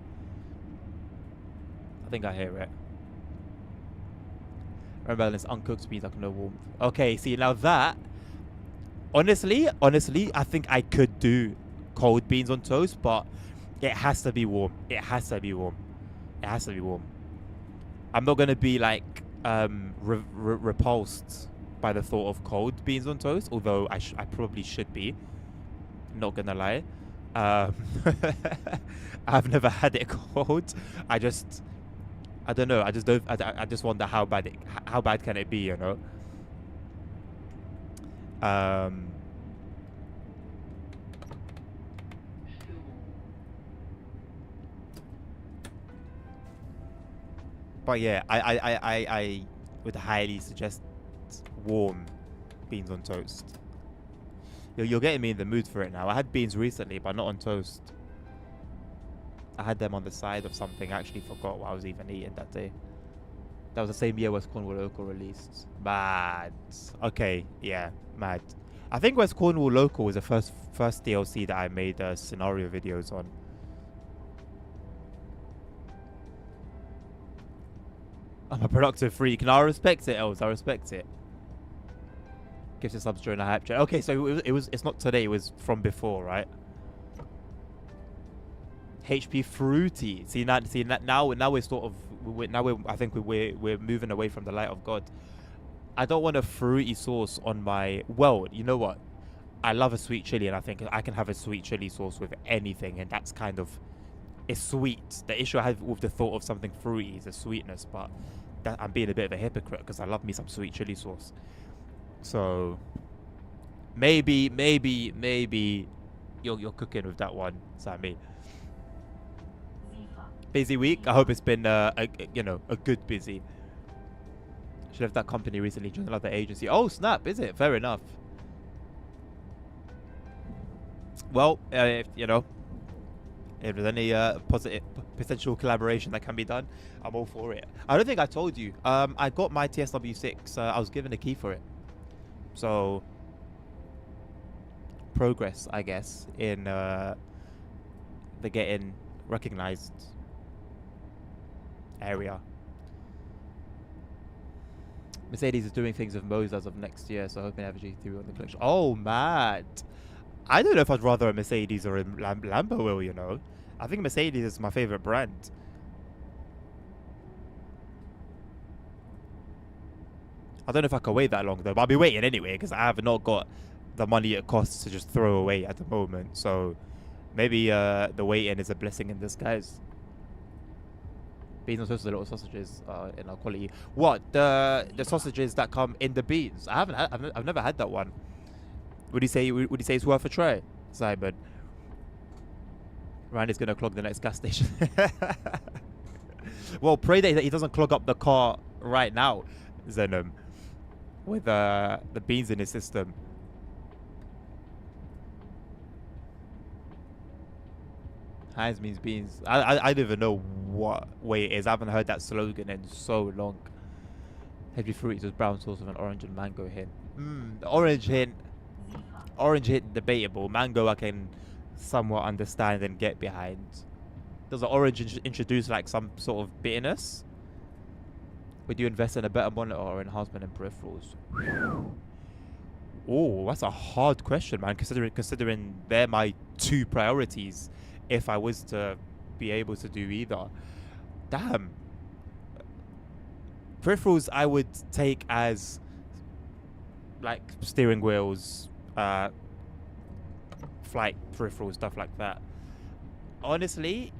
Remember, it's uncooked beans like no warmth. Okay, see, now that, honestly, I think I could do cold beans on toast, but it has to be warm. I'm not gonna be like repulsed by the thought of cold beans on toast, although I probably should be. Not gonna lie. I've never had it cold. I don't know. I just wonder how bad can it be, you know? But yeah, I would highly suggest warm beans on toast. You're getting me in the mood for it now. I had beans recently, but not on toast. I had them on the side of something. I actually forgot what I was even eating that day. That was the same year West Cornwall Local released. Mad. Okay, yeah, mad. I think West Cornwall Local was the first DLC that I made scenario videos on. I'm a productive freak. No, I respect it, Els. I respect it. Gives us subs during a hype chat. Okay, so it's not today. It was from before, right? HP fruity. See now we're sort of I think we're moving away from the light of God. I don't want a fruity sauce on my. Well, you know what? I love a sweet chili, and I think I can have a sweet chili sauce with anything, and that's kind of. It's sweet. The issue I have with the thought of something fruity is the sweetness, but I'm being a bit of a hypocrite because I love me some sweet chili sauce. So maybe you're cooking with that one, Sammy. Busy week. I hope it's been a good busy. She left that company recently, joined another agency. Oh snap! Is it? Fair enough. Well, if there's any positive potential collaboration that can be done, I'm all for it. I don't think I told you. I got my TSW6. I was given a key for it. So progress, I guess, in the getting recognized area. Mercedes is doing things with Mose as of next year, so hoping to have a GT3 on the collection. Oh, mad. I don't know if I'd rather a Mercedes or a Lambo wheel, you know. I think Mercedes is my favorite brand. I don't know if I can wait that long, though, but I'll be waiting anyway, because I have not got the money it costs to just throw away at the moment. So maybe the waiting is a blessing in disguise. Beans and toasted little sausages in our quality. What, the sausages that come in the beans? I haven't. I've never had that one. Would you say it's worth a try, Simon? Randy's gonna clog the next gas station. Well, pray that he doesn't clog up the car right now, Zenom, with the beans in his system. Heinz means beans. I don't even know what way it is. I haven't heard that slogan in so long. Heavy fruit is brown sauce with an orange and mango hint. The orange hint debatable. Mango I can somewhat understand and get behind. Does the orange introduce like some sort of bitterness? Would you invest in a better monitor or enhancement in peripherals? Oh, that's a hard question, man. Considering they're my two priorities, if I was to be able to do either. Damn. Peripherals I would take as like steering wheels, flight peripherals, stuff like that. Honestly,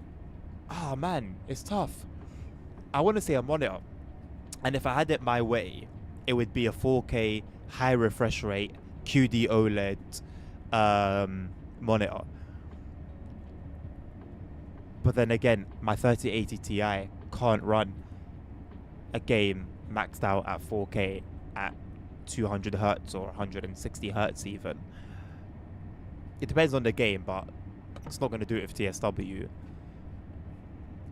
oh man, it's tough. I want to say a monitor, and if I had it my way, it would be a 4K high refresh rate QD OLED monitor. But then again, my 3080 Ti can't run a game maxed out at 4K at 200 Hz or 160 Hz even. It depends on the game, but it's not going to do it with TSW.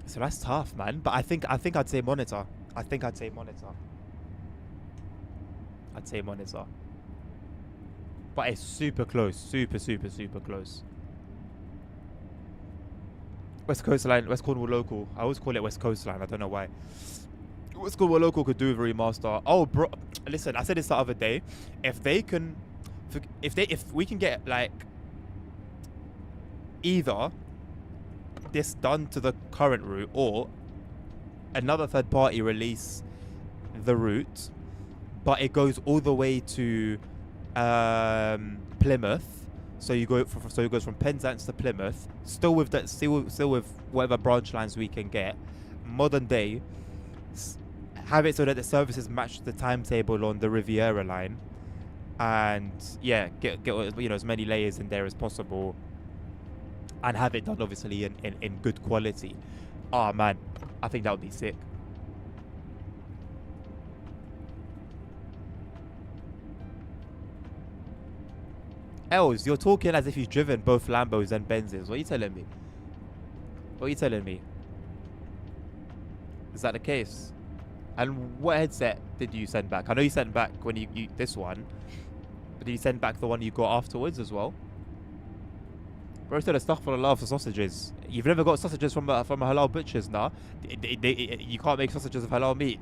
So that's tough, man. But I think I'd say monitor. I'd say monitor. But it's super close. Super close. West Coastline, West Cornwall Local. I always call it West Coastline. I don't know why. West Cornwall Local could do with a remaster. Oh, bro, listen. I said this the other day. If we can get like either this done to the current route or another third party release the route, but it goes all the way to Plymouth. So it goes from Penzance to Plymouth, still with whatever branch lines we can get, modern day. Have it so that the services match the timetable on the Riviera line, and yeah, get as many layers in there as possible, and have it done obviously in good quality. Oh man, I think that would be sick. Els, you're talking as if you've driven both Lambos and Benzes. What are you telling me? Is that the case? And what headset did you send back? I know you sent back when you this one, but did you send back the one you got afterwards as well? Bro said a stuff full of love for sausages. You've never got sausages from a halal butcher's, nah? You can't make sausages of halal meat.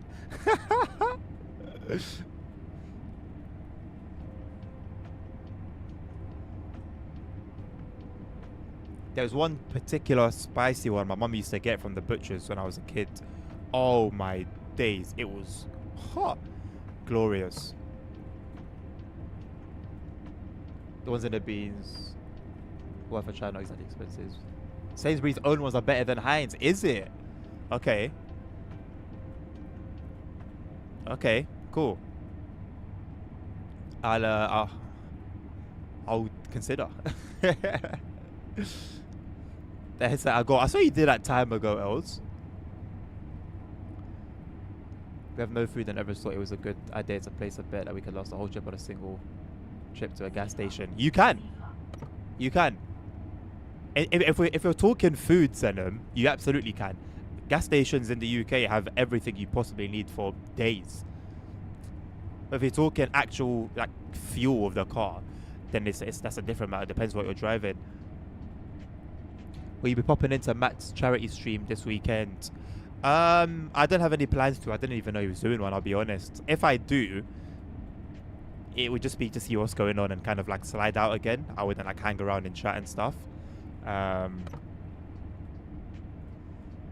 There's one particular spicy one my mum used to get from the butchers when I was a kid. Oh my days, it was hot, glorious. The ones in the beans, worth a try, not exactly expensive. Sainsbury's own ones are better than Heinz, is it? Okay. Okay, cool. I'll consider. The headset I got. I saw you did that time ago, Els. We have no food and never thought it was a good idea to place a bet that we could last the whole trip on a single trip to a gas station. You can. If we're talking food, Zenom, you absolutely can. Gas stations in the UK have everything you possibly need for days. But if you're talking actual like fuel of the car, then that's a different matter. It depends what you're driving. Will you be popping into Matt's charity stream this weekend? I don't have any plans to. I didn't even know he was doing one, I'll be honest. If I do, it would just be to see what's going on and kind of like slide out again. I wouldn't like hang around and chat and stuff.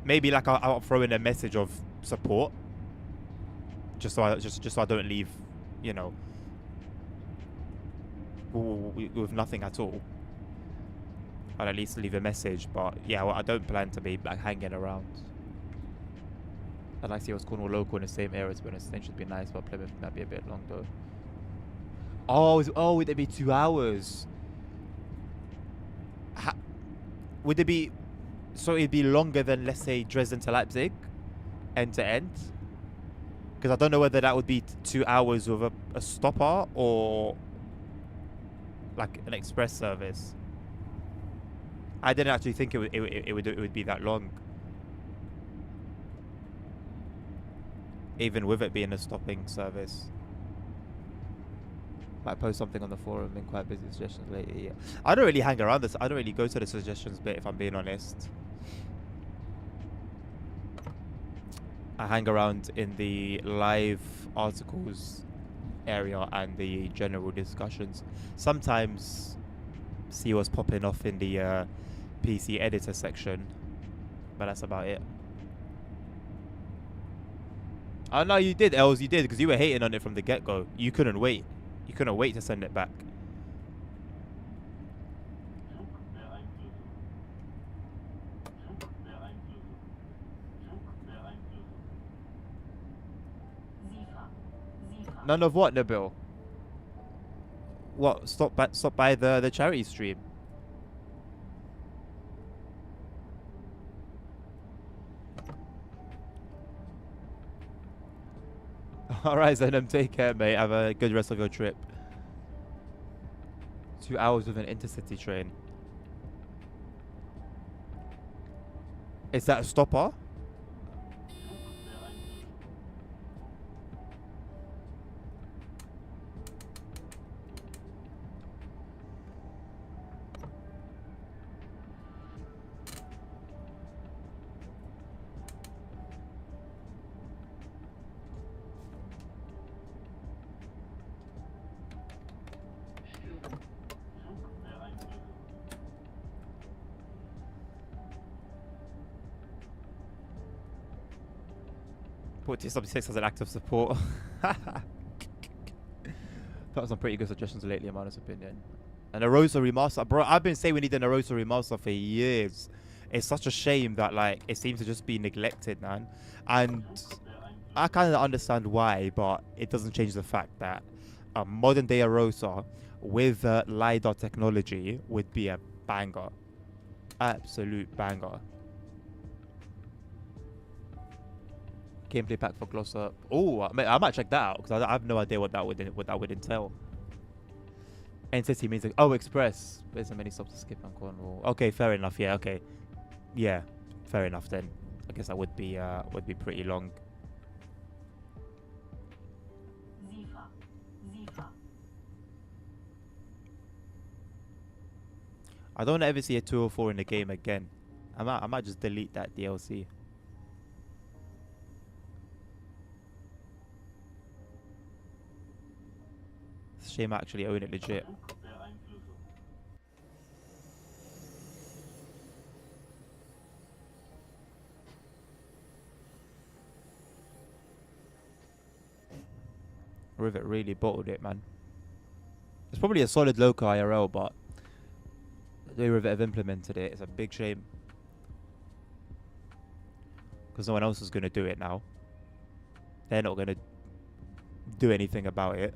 Maybe like I'll throw in a message of support, just so I don't leave, you know, with nothing at all. I'll at least leave a message, but yeah, well, I don't plan to be like hanging around. I'd like to see what's Cornwall local in the same area, to be honest. I think should be nice, but Plymouth might be a bit long though. Oh, would it be 2 hours? Would it be, so it'd be longer than, let's say, Dresden to Leipzig, end to end? Because I don't know whether that would be 2 hours with a stopper or like an express service. I didn't actually think it would be that long, even with it being a stopping service. Might post something on the forum in quite busy suggestions later. Yeah, I don't really hang around this. I don't really go to the suggestions bit, if I'm being honest. I hang around in the live articles area and the general discussions. Sometimes see what's popping off in the PC editor section, but that's about it. Oh no, you did, Els, you did, because you were hating on it from the get-go. You couldn't wait. You couldn't wait to send it back. None of what, Nabil? What? Stop by the charity stream. Alright, Zenom, take care, mate. Have a good rest of your trip. 2 hours with an intercity train. Is that a stopper? Put T76 as an active support. That was some pretty good suggestions lately, in my honest opinion. And a Rosa remaster, bro. I've been saying we need an Rosa remaster for years. It's such a shame that like it seems to just be neglected, man. And I kind of understand why, but it doesn't change the fact that a modern day Rosa with LiDAR technology would be a banger, absolute banger. Gameplay pack for Glossop. Oh, I might check that out because I have no idea what that would entail. Entity means Express. There's so many stops to skip on Cornwall. Okay, fair enough. Yeah, okay, yeah, fair enough then. I guess that would be pretty long. I don't ever see a 204 in the game again. I might just delete that DLC. Shame I actually own it legit. Rivet really bottled it, man. It's probably a solid local IRL, but the way Rivet have implemented it, it's a big shame. Because no one else is going to do it now. They're not going to do anything about it.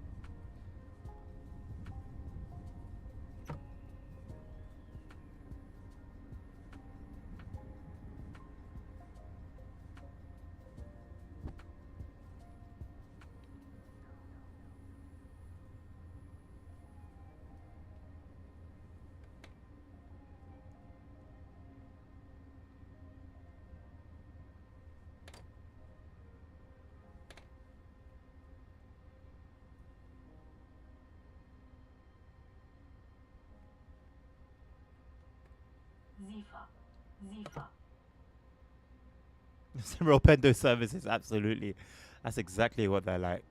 Some real Pendo services, absolutely. That's exactly what they're like.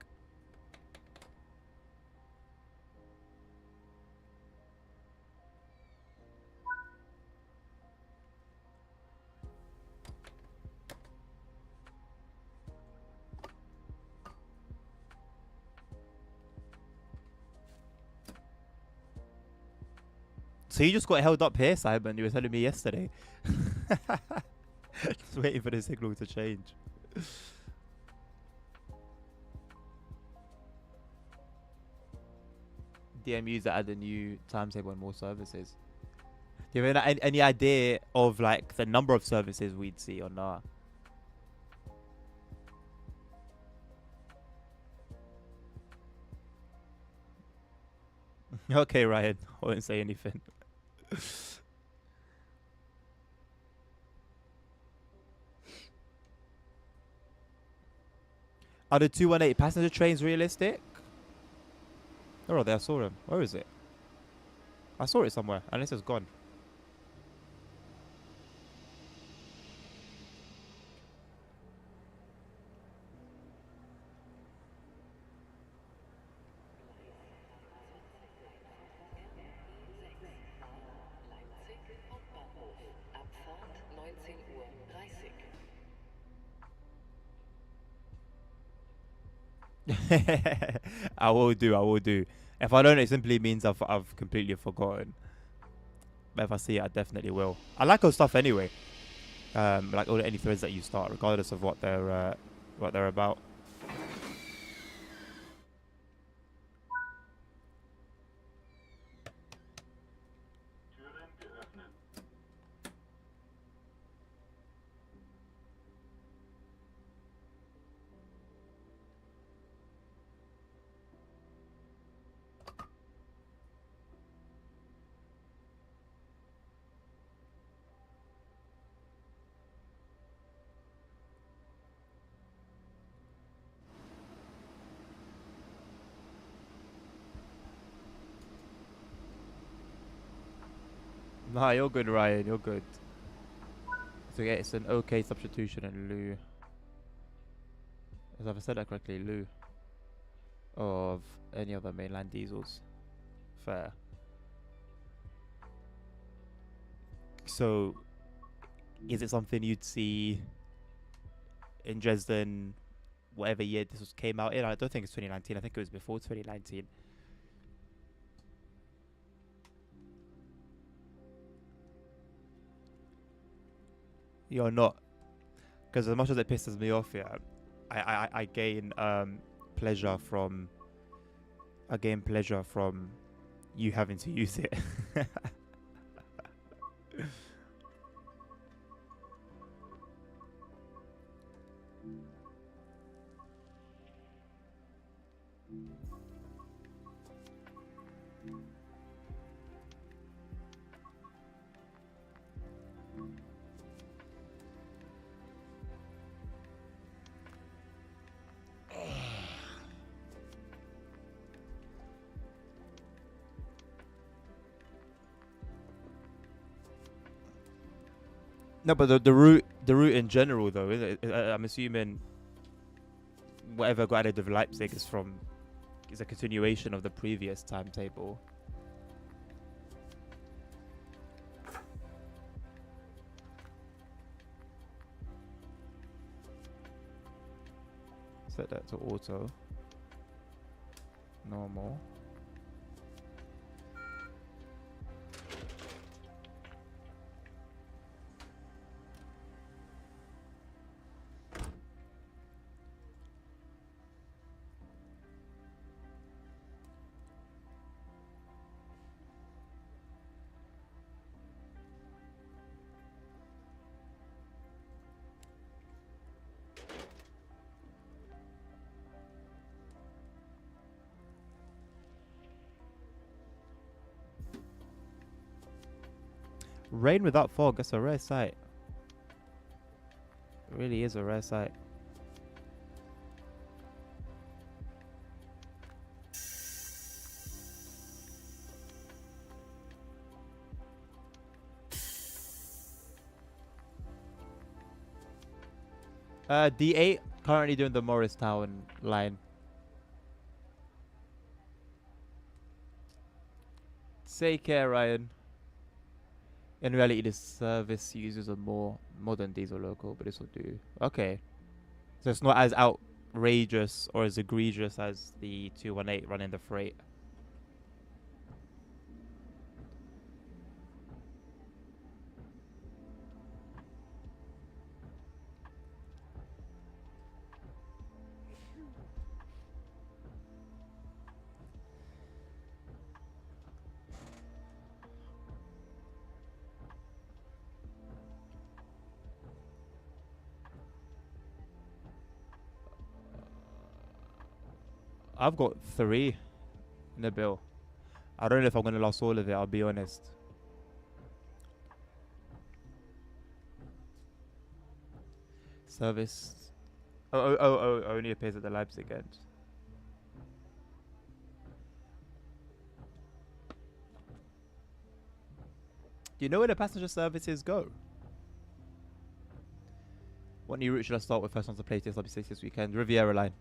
So you just got held up here, Simon. You were telling me yesterday. Just waiting for the signal to change. DMUs that add a new timetable and more services. Do you have any idea of like the number of services we'd see or not? Okay, Ryan. I won't say anything. Are the 218 passenger trains realistic? Oh, there I saw them. Where is it? I saw it somewhere, unless it's gone. I will do. I will do. If I don't, it simply means I've completely forgotten. But if I see it, I definitely will. I like those stuff anyway. Like all any threads that you start, regardless of what they're about. Nah, you're good, Ryan. You're good. So yeah, it's an okay substitution in lieu. As I've said that correctly, lieu of any other mainline diesels. Fair. So, is it something you'd see in Dresden, whatever year came out in? I don't think it's 2019. I think it was before 2019. You're not, because as much as it pisses me off, yeah, I gain pleasure from you having to use it. No, but the route in general though, is it? I'm assuming whatever got added with Leipzig is a continuation of the previous timetable. Set that to auto. Normal. Rain without fog, that's a rare sight. It really is a rare sight. D8 currently doing the Morristown line. Take care, Ryan. In reality, this service uses a more modern diesel local, but this will do. Okay. So it's not as outrageous or as egregious as the 218 running the freight. I've got 3 in the bill. I don't know if I'm gonna lose all of it. I'll be honest. Service. Oh, only appears at the Leipzig end. Do you know where the passenger services go? What new route should I start with first on the play test LB6 this weekend? Riviera line.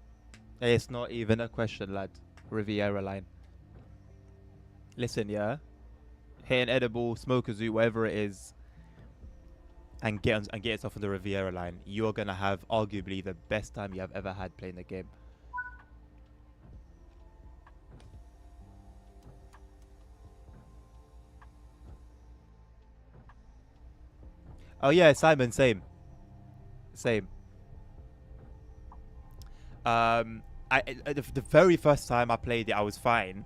It's not even a question, lad. Riviera line. Listen, yeah? Hit an edible, smoke a zoo, whatever it is, and get yourself on the Riviera line. You're gonna have arguably the best time you have ever had playing the game. Oh yeah, Simon, same. The very first time I played it, I was fine,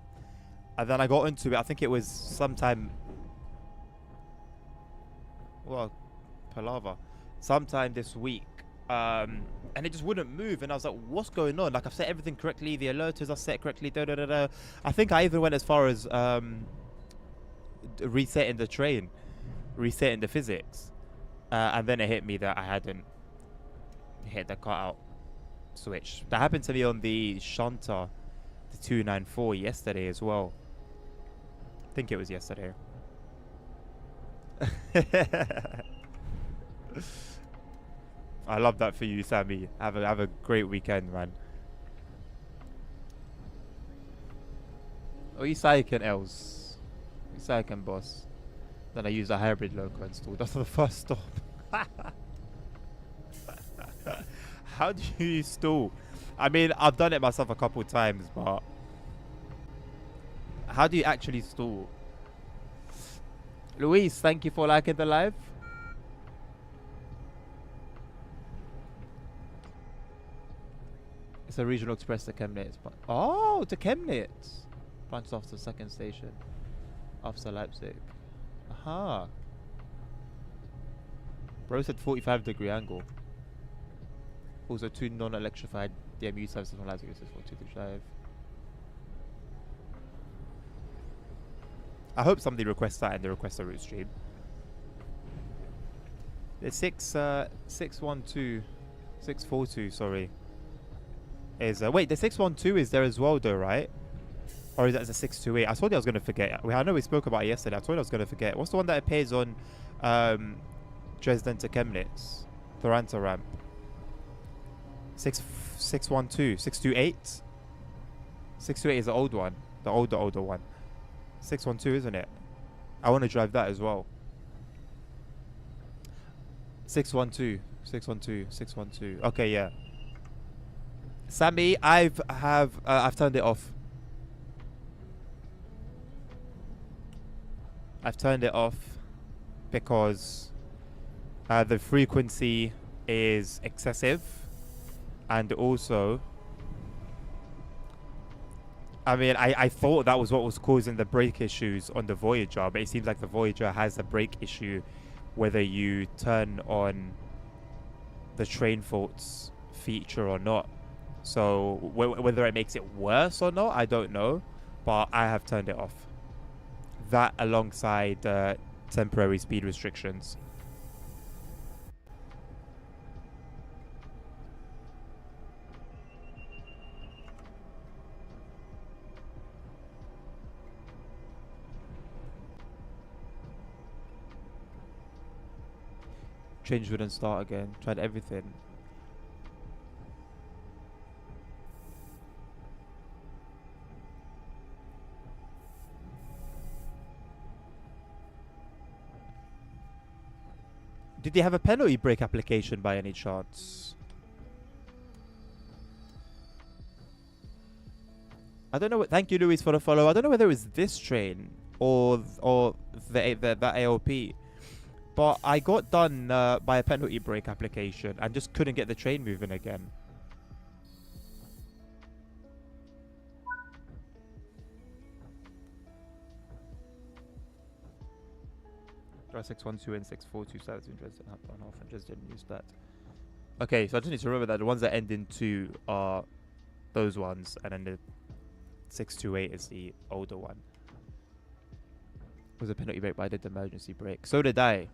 and then I got into it. I think it was sometime. Well, palaver. Sometime this week, and it just wouldn't move, and I was like, "What's going on?" Like I've set everything correctly, the alerters are set correctly. Da da da da. I think I even went as far as resetting the train, resetting the physics, and then it hit me that I hadn't hit the cutout switch. That happened to me on the Shanta, the 294 yesterday as well. I think it was yesterday. I love that for you, Sammy. Have a great weekend, man. Oh, you psyching, Els. You psyching, boss. Then I use a hybrid loco install. That's the first stop. How do you stall? I mean, I've done it myself a couple times, but how do you actually stall? Luis, thank you for liking the live. It's a regional express to Chemnitz. Oh, to Chemnitz. Branches off to the second station. After Leipzig. Aha. Bro said 45-degree angle. Also 2 non-electrified DMU services from Leipzig. 4235. I hope somebody requests that in the request a route stream. The 642, sorry. Is wait, the 612 is there as well though, right? Or is that the 628? I told you I was gonna forget. I know we spoke about it yesterday. I told you I was gonna forget. What's the one that appears on Dresden to Chemnitz? Taranto ramp. 612, 628. 628 is the old one. The older one. 612, isn't it? I want to drive that as well. 612. Okay, yeah. Sammy, I've turned it off. I've turned it off because the frequency is excessive, and also, I mean, I thought that was what was causing the brake issues on the Voyager, but it seems like the Voyager has a brake issue whether you turn on the train faults feature or not. So whether it makes it worse or not, I don't know, but I have turned it off. That alongside temporary speed restrictions. Change wouldn't start again. Tried everything. Did they have a penalty break application by any chance? I don't know. Thank you, Luis, for the follow. I don't know whether it was this train or the AOP, but I got done by a penalty break application and just couldn't get the train moving again. Try 612 and 642 starts in Dresden, Hauptbahnhof off and Dresden use that. Okay, so I just need to remember that the ones that end in 2 are those ones, and then the 628 is the older one. It was a penalty brake, but I did the emergency brake. So did I.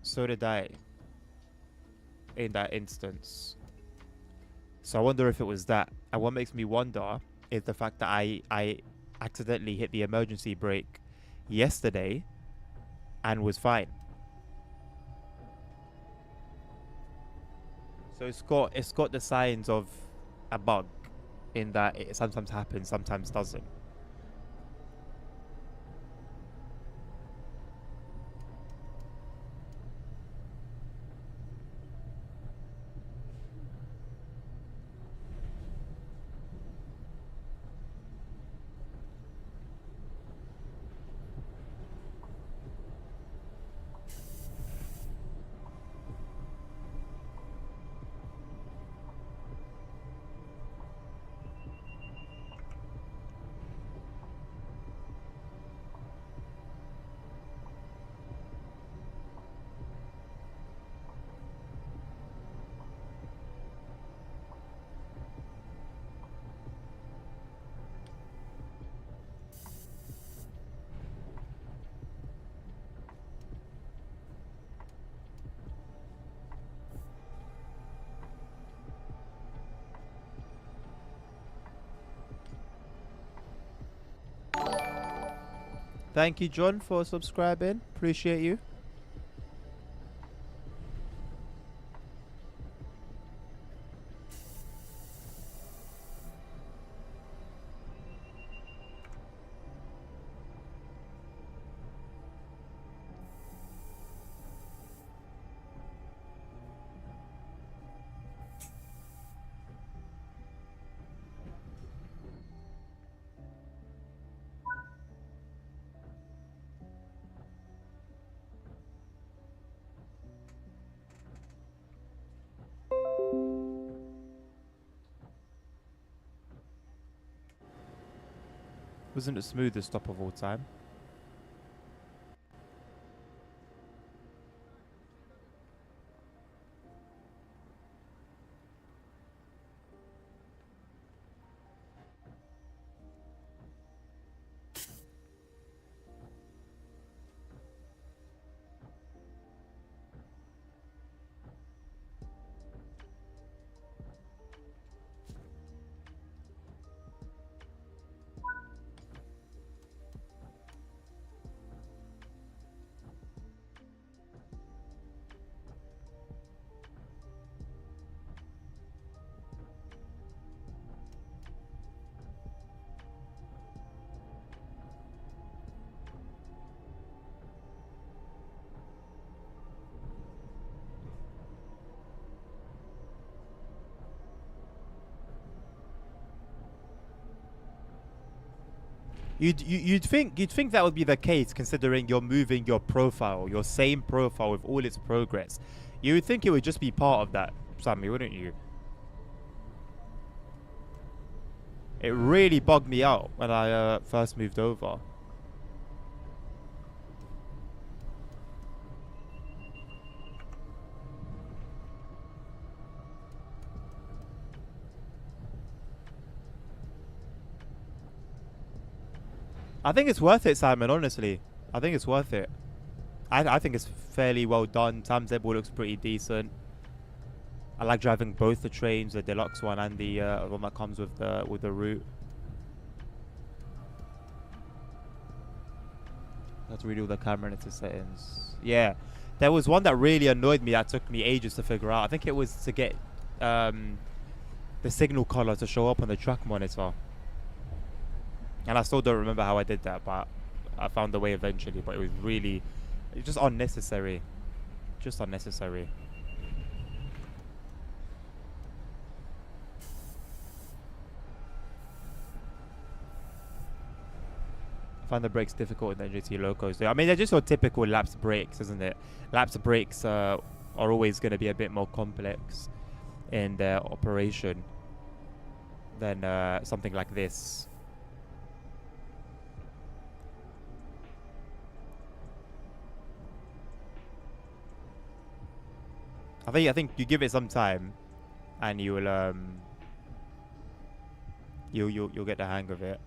So did I. In that instance. So I wonder if it was that. And what makes me wonder is the fact that I accidentally hit the emergency brake yesterday and was fine. So it's got the signs of a bug in that it sometimes happens, sometimes doesn't. Thank you, John, for subscribing. Appreciate you. Wasn't the smoothest stop of all time. You'd think that would be the case, considering you're moving your profile, your same profile with all its progress. You would think it would just be part of that, Sammy, wouldn't you? It really bugged me out when I first moved over. I think it's worth it, Simon, honestly. I think it's worth it. I think it's fairly well done. Tam Zebul looks pretty decent. I like driving both the trains, the deluxe one and the one that comes with the route. Let's read all the camera into settings. Yeah, there was one that really annoyed me that took me ages to figure out. I think it was to get the signal color to show up on the track monitor. And I still don't remember how I did that, but I found a way eventually. But it was really, just unnecessary. Just unnecessary. I find the brakes difficult in the GT Locos. I mean, they're just your typical laps brakes, isn't it? Laps brakes are always going to be a bit more complex in their operation than something like this. I think you give it some time, and you will you'll get the hang of it.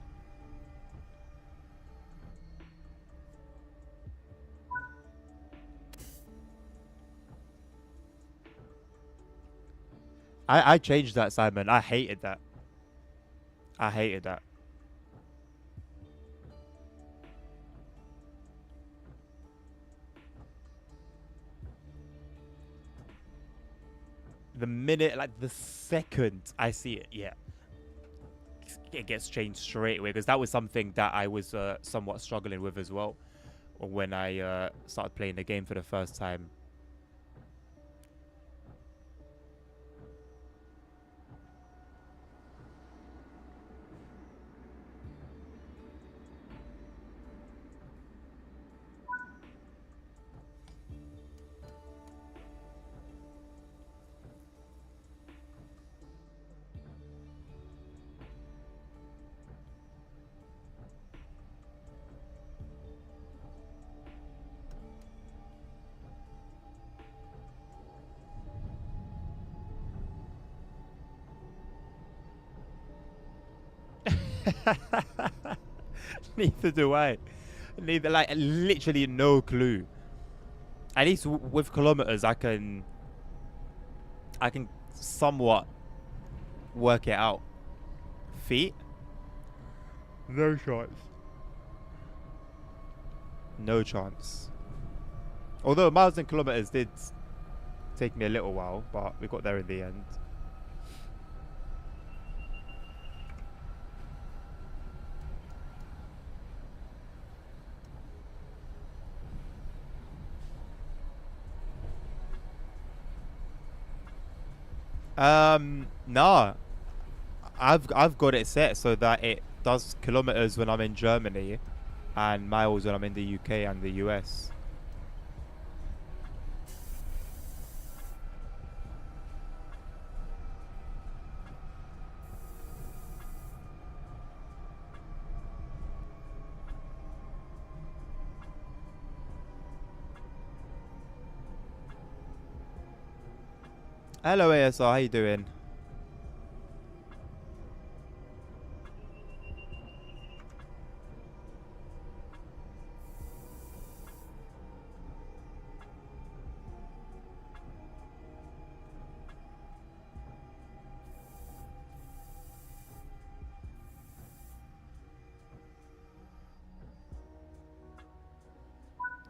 I changed that, Simon. I hated that. I hated that. The minute, like the second I see it, yeah, it gets changed straight away, because that was something that I was somewhat struggling with as well when I started playing the game for the first time. Neither do I. Neither, like, literally no clue. At least with kilometers, I can somewhat work it out. Feet? No chance. No chance. Although miles and kilometers did take me a little while, but we got there in the end. Nah. I've got it set so that it does kilometers when I'm in Germany and miles when I'm in the UK and the US. Hello ASR, how you doing?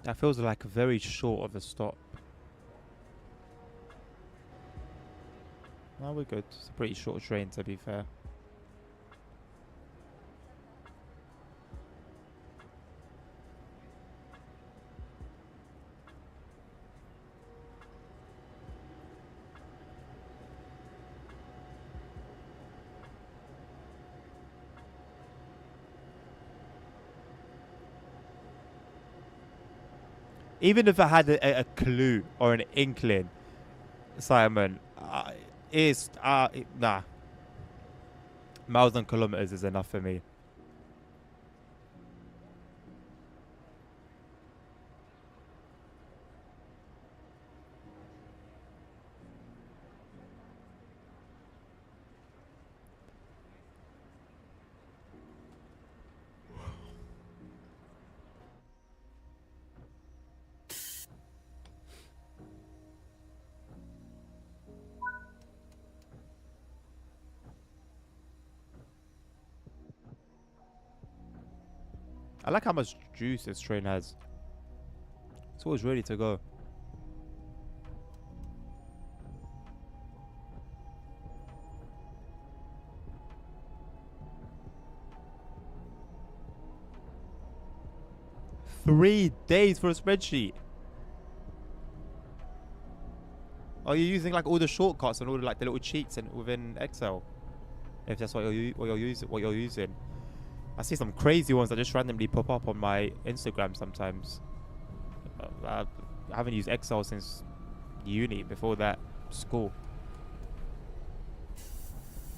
That feels like very short of a stop. No, we're good. It's a pretty short train, to be fair. Even if I had a clue or an inkling, Simon, nah. Miles and kilometers is enough for me. I like how much juice this train has. It's always ready to go. $3 for a spreadsheet. Are you using like all the shortcuts and all the, like the little cheats within Excel? If that's what you're using. I see some crazy ones that just randomly pop up on my Instagram sometimes. I haven't used Excel since uni. Before that, school.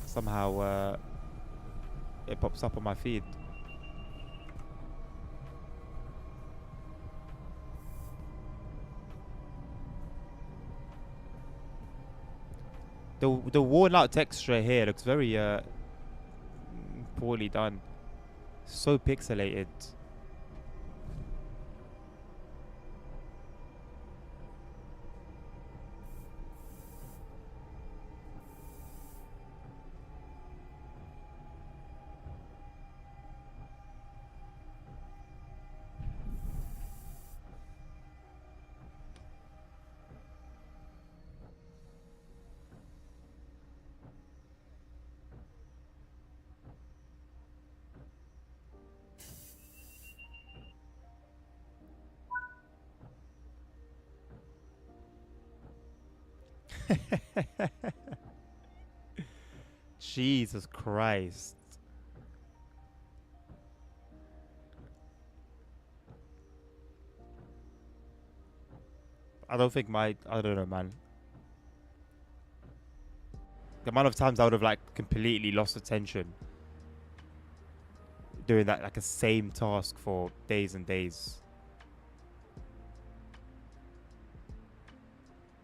Somehow it pops up on my feed. The worn out texture here looks very poorly done. So pixelated. Jesus Christ. I don't know, man. The amount of times I would have like completely lost attention doing that like a same task for days and days.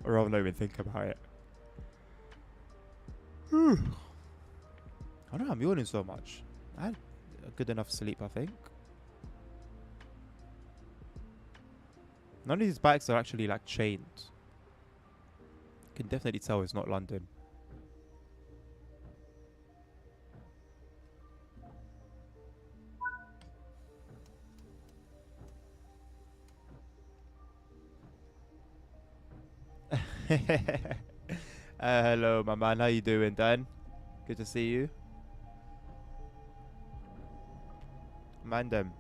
Or I'll not even think about it. I don't know, I'm yawning so much. I had a good enough sleep, I think. None of these bikes are actually like chained. You can definitely tell it's not London. Hello, my man. How you doing, Dan? Good to see you. Mandem.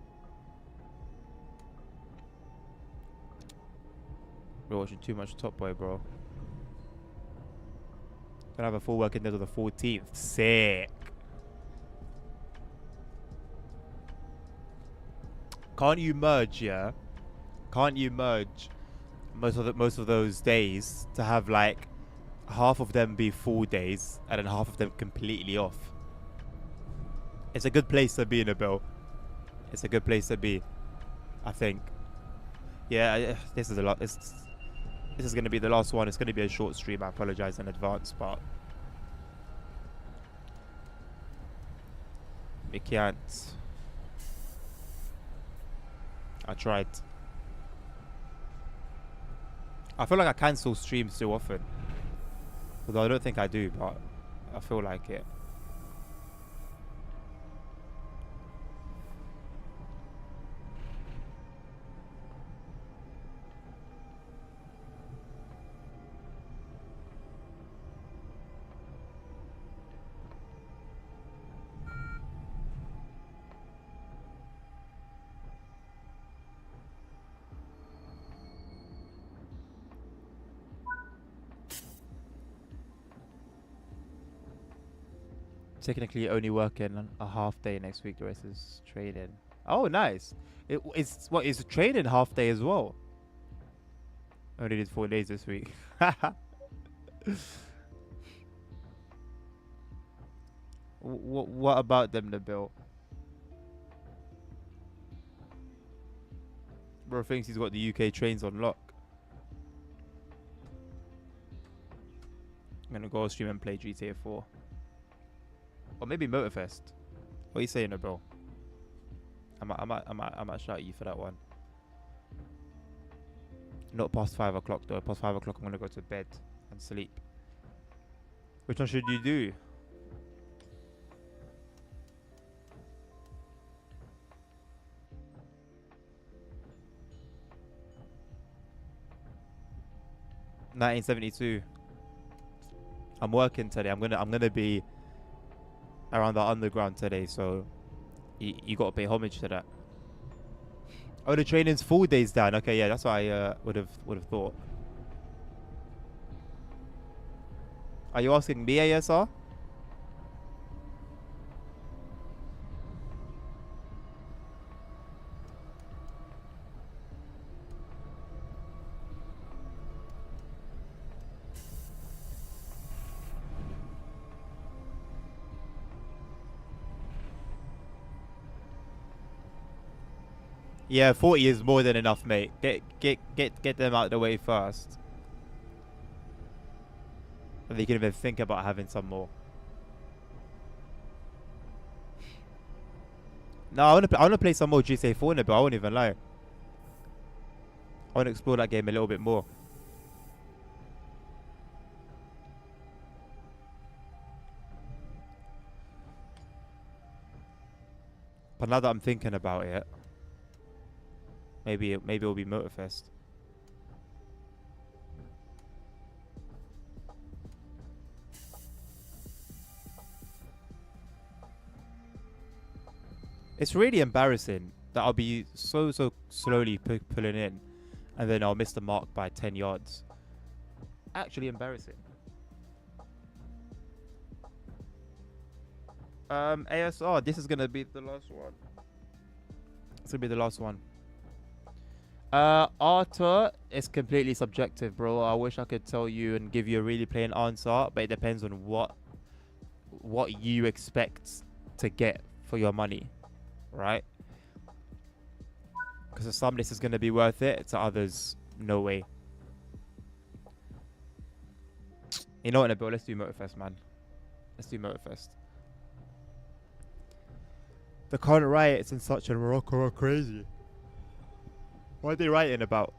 We're watching too much Top Boy, bro. Gonna have a full working day on the 14th. Sick. Can't you merge, yeah? Can't you merge most of those days to have like half of them be full days and then half of them completely off? It's a good place to be, Nabil. It's a good place to be, I think. Yeah, this is a lot. This is going to be the last one. It's going to be a short stream. I apologize in advance, but we can't. I tried. I feel like I cancel streams too often. Although I don't think I do, but I feel like it. Technically only working a half day next week. The rest is training. Oh, nice. It's training half day as well. Only did 4 days this week. What about them, Nabil? Bro thinks he's got the UK trains on lock. I'm gonna go stream and play GTA 4. Or maybe Motorfest. What are you saying, Nabil? I might shout at you for that one. Not past 5 o'clock though. Past 5 o'clock I'm gonna go to bed and sleep. Which one should you do? $1972. I'm working today. I'm gonna be around the underground today, so you gotta pay homage to that. Oh, the training's 4 days down. Okay, yeah, that's what I would have thought. Are you asking me, ASR? Yeah, 40 is more than enough, mate. Get them out of the way first. And you can even think about having some more. No, I wanna play some more GTA 4 in it, but I won't even lie. I wanna explore that game a little bit more. But now that I'm thinking about it, maybe it'll be Motorfest. It's really embarrassing that I'll be so slowly pulling in, and then I'll miss the mark by 10 yards. Actually embarrassing. ASR, this is gonna be the last one. It's gonna be the last one. Arthur is completely subjective, bro. I wish I could tell you and give you a really plain answer, but it depends on what you expect to get for your money, right? Because to some this is gonna be worth it, to others, no way. You know what, Nabil? Let's do Motorfest, man. Let's do Motorfest. The current riots in such in Morocco are crazy. What are they writing about?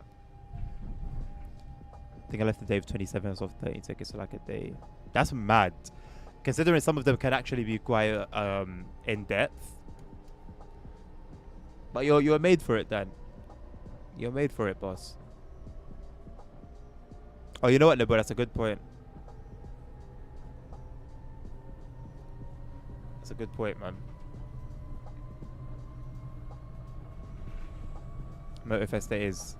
I think I left the day of 27 of 13 tickets for like a day. That's mad. Considering some of them can actually be quite in depth. But you're made for it, Dan. You're made for it, boss. Oh, you know what, Nabil? That's a good point. That's a good point, man. Motorfest it is.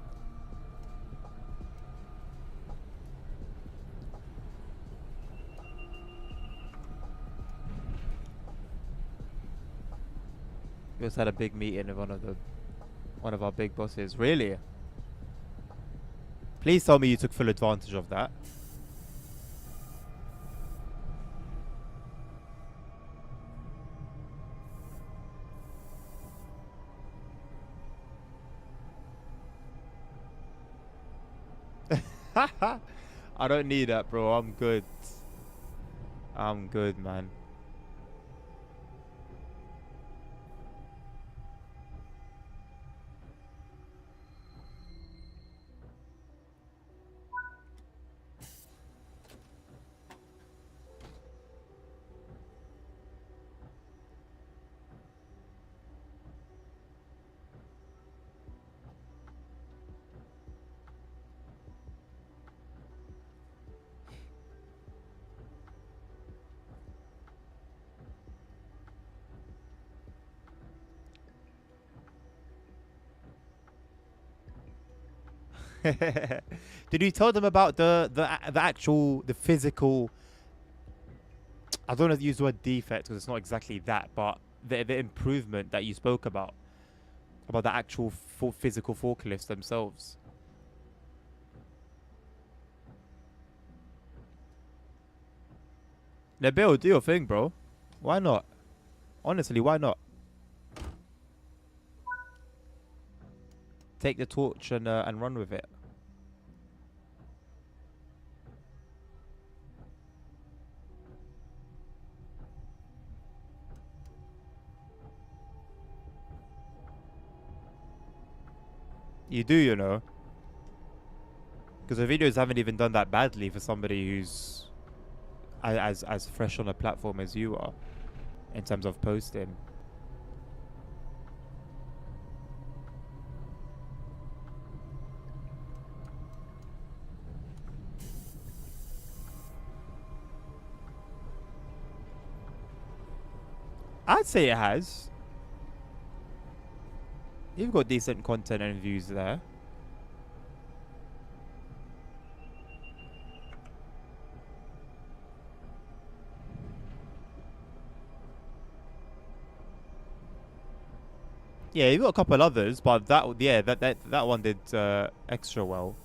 We just had a big meeting with one of our big bosses. Really? Please tell me you took full advantage of that. I don't need that, bro. I'm good. I'm good, man. Did you tell them about the physical? I don't want to use the word defect because it's not exactly that, but the improvement that you spoke about the actual physical forklifts themselves. Nabil, do your thing, bro. Why not? Honestly, why not? Take the torch and run with it. You do, you know. Because the videos haven't even done that badly for somebody who's as fresh on a platform as you are in terms of posting. I'd say it has. You've got decent content and views there. Yeah, you've got a couple others, but that one did extra well.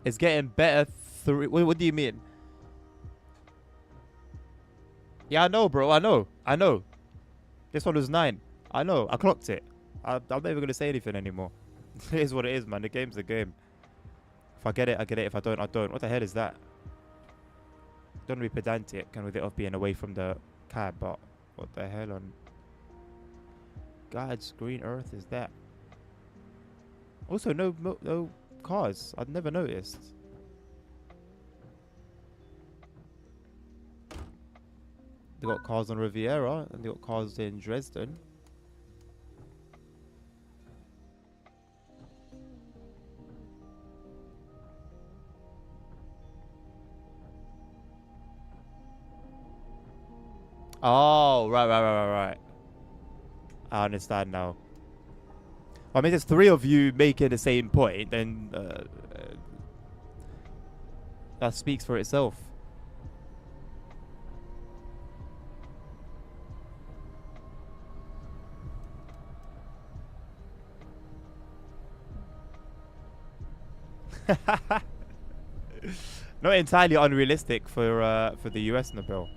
It's getting better. What do you mean? Yeah, I know, bro. I know. This one was 9. I know. I clocked it. I'm not even gonna say anything anymore. It is what it is, man. The game's the game. If I get it, I get it. If I don't, I don't. What the hell is that? Don't be pedantic and with it off being away from the cab, but what the hell on God's green earth is that? Also, no cars. I'd never noticed. They got cars on Riviera and they got cars in Dresden. Oh, right. I understand now. I mean, there's 3 of you making the same point, then that speaks for itself. Not entirely unrealistic for the US, Nabil.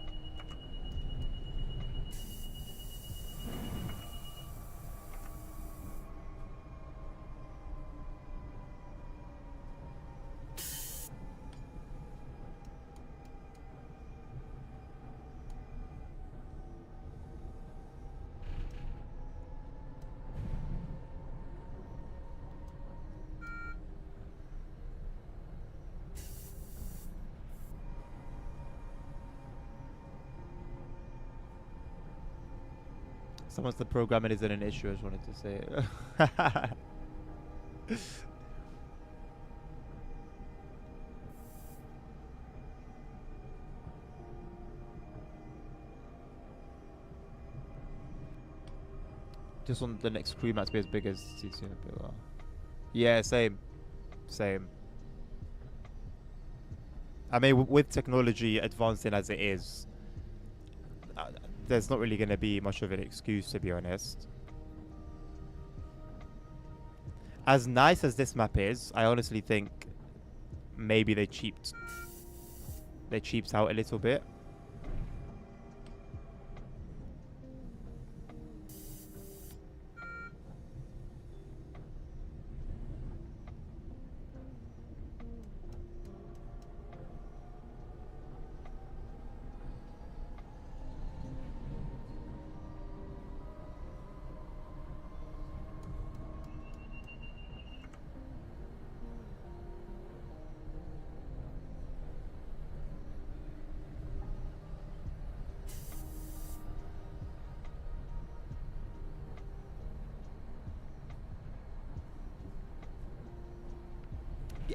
Someone said programming isn't an issue. I just wanted to say it. Just on the next crew map to be as big as CC. Yeah, same. I mean, with technology advancing as it is, there's not really going to be much of an excuse, to be honest. As nice as this map is, I honestly think maybe they cheaped out a little bit.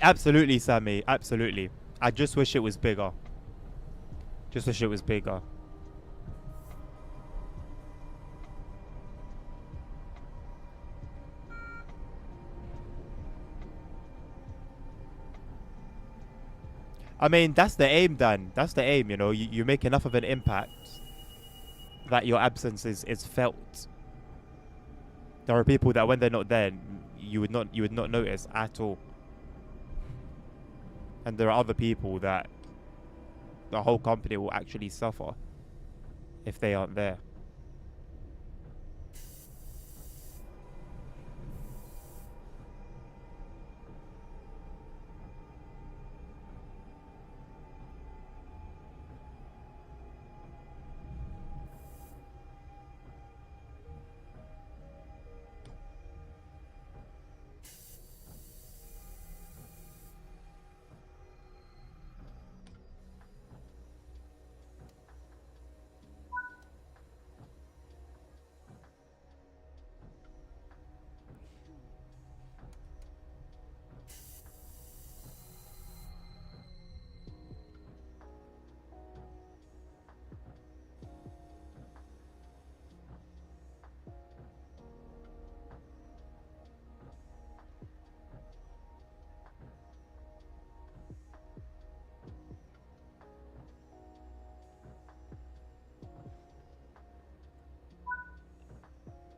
Absolutely, Sammy. Absolutely. I just wish it was bigger. Just wish it was bigger. I mean, that's the aim, Dan. That's the aim, you know. You make enough of an impact that your absence is felt. There are people that when they're not there, you would not notice at all. And there are other people that the whole company will actually suffer if they aren't there.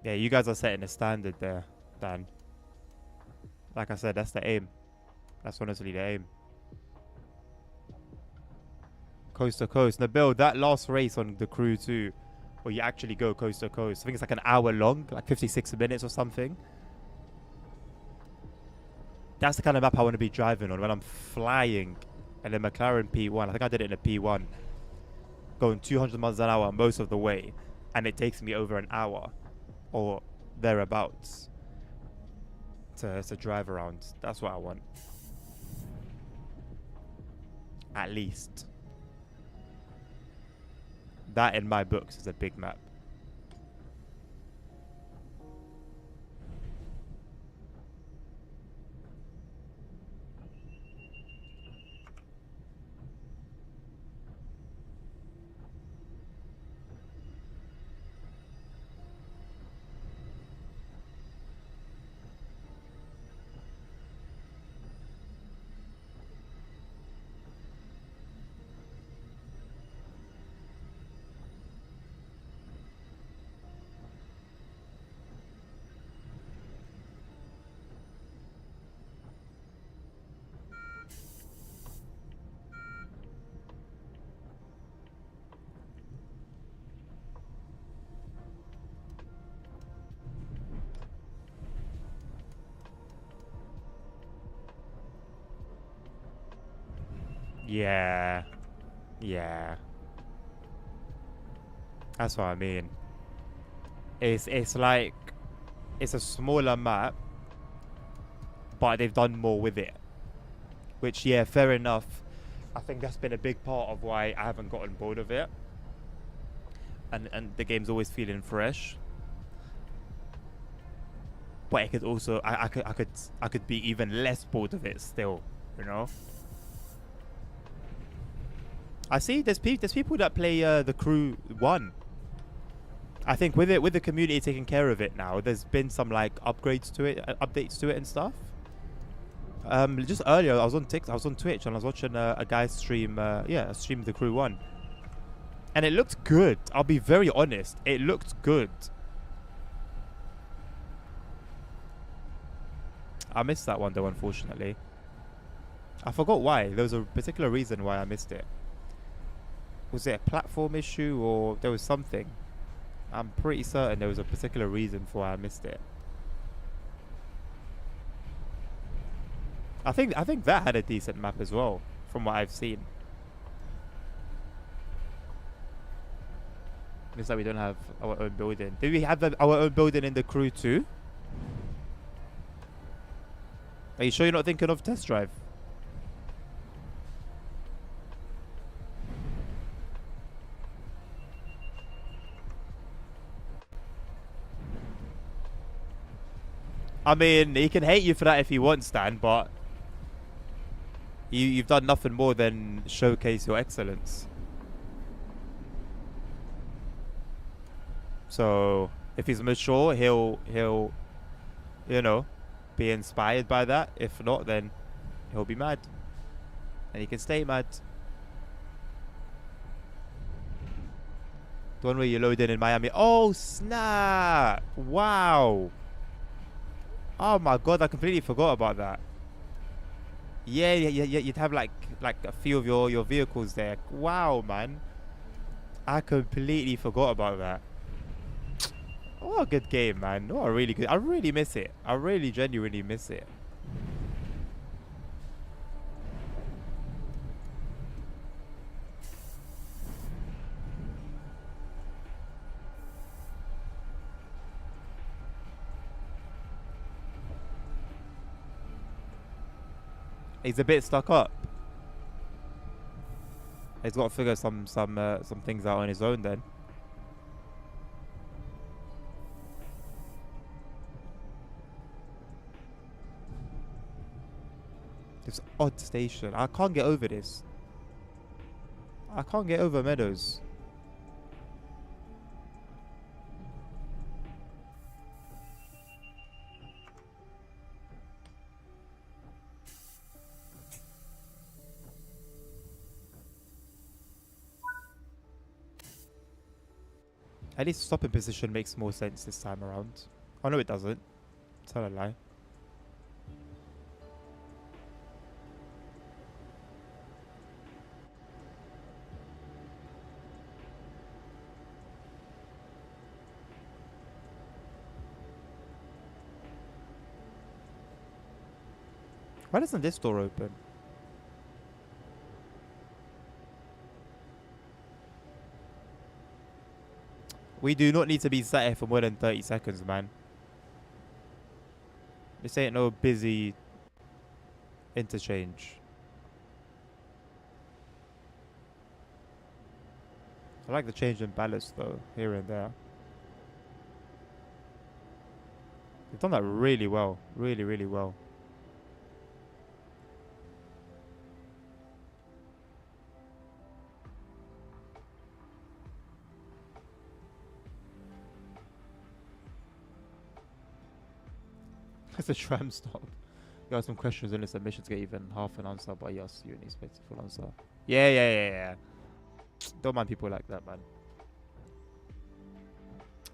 Yeah, you guys are setting a standard there, Dan. Like I said, that's the aim. That's honestly the aim. Coast to coast. Nabil, that last race on the Crew 2, where you actually go coast to coast, I think it's like an hour long, like 56 minutes or something. That's the kind of map I want to be driving on when I'm flying. And the McLaren P1, I think I did it in a P1, going 200 miles an hour most of the way, and it takes me over an hour or thereabouts to drive around. That's what I want. At least. That in my books is a big map. Yeah. Yeah. That's what I mean. It's like it's a smaller map, but they've done more with it. Which, yeah, fair enough. I think that's been a big part of why I haven't gotten bored of it. And the game's always feeling fresh. But it could also I could be even less bored of it still, you know? I see there's people that play the Crew 1. I think with the community taking care of it now, there's been some like upgrades to it, updates to it and stuff. Just earlier I was on Twitch and I was watching a guy stream stream the Crew 1. And it looked good. I'll be very honest. It looked good. I missed that one though, unfortunately. I forgot why. There was a particular reason why I missed it. Was it a platform issue or there was something? I'm pretty certain there was a particular reason for why I missed it. I think that had a decent map as well, from what I've seen. Looks like we don't have our own building. Did we have our own building in the Crew 2? Are you sure you're not thinking of test drive? I mean, he can hate you for that if he wants, Dan, but you've done nothing more than showcase your excellence. So if he's mature, he'll you know, be inspired by that. If not, then he'll be mad, and he can stay mad. The one where you load in Miami. Oh snap! Wow. Oh my god, I completely forgot about that. Yeah, you'd have like a few of your vehicles there. Wow, man. I completely forgot about that. What a good game, man. What a really good. I really miss it. I really genuinely miss it. He's a bit stuck up. He's got to figure some things out on his own then. This odd station. I can't get over this. I can't get over Meadows. At least stopping position makes more sense this time around. Oh no, it doesn't. Tell a lie. Why doesn't this door open? We do not need to be sat here for more than 30 seconds, man. This ain't no busy interchange. I like the change in ballast though, here and there. They've done that really well. Really, really well. It's a tram stop. You have some questions in the submission to get even half an answer, but yes, you need expect a full answer. Yeah. Don't mind people like that, man.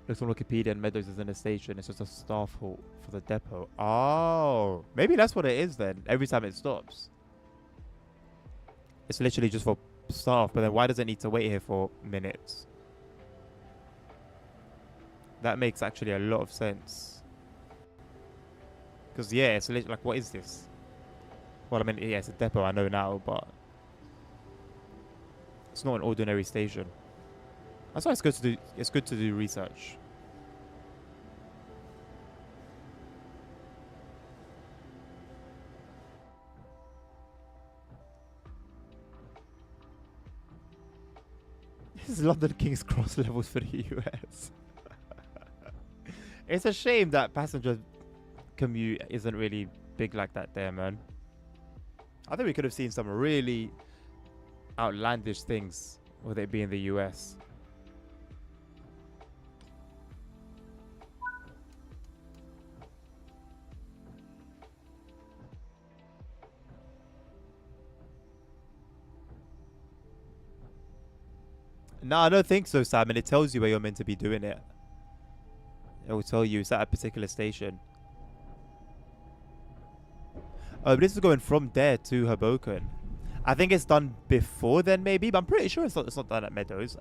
Looks on Wikipedia and Meadows is in a station. It's just a staff halt for the depot. Oh, maybe that's what it is then. Every time it stops, it's literally just for staff. But then why does it need to wait here for minutes? That makes actually a lot of sense. Because yeah, it's literally like, what is this? Well, I mean, yeah, it's a depot. I know now, but it's not an ordinary station. That's why it's good to do. It's good to do research. This is London King's Cross levels for the US. It's a shame that passenger commute isn't really big like that there, man. I think we could have seen some really outlandish things with it being the US. No, I don't think so, Sam. And it tells you where you're meant to be doing it. It will tell you it's at a particular station. Oh, but this is going from there to Hoboken. I think it's done before then, maybe, but I'm pretty sure it's not done at Meadows.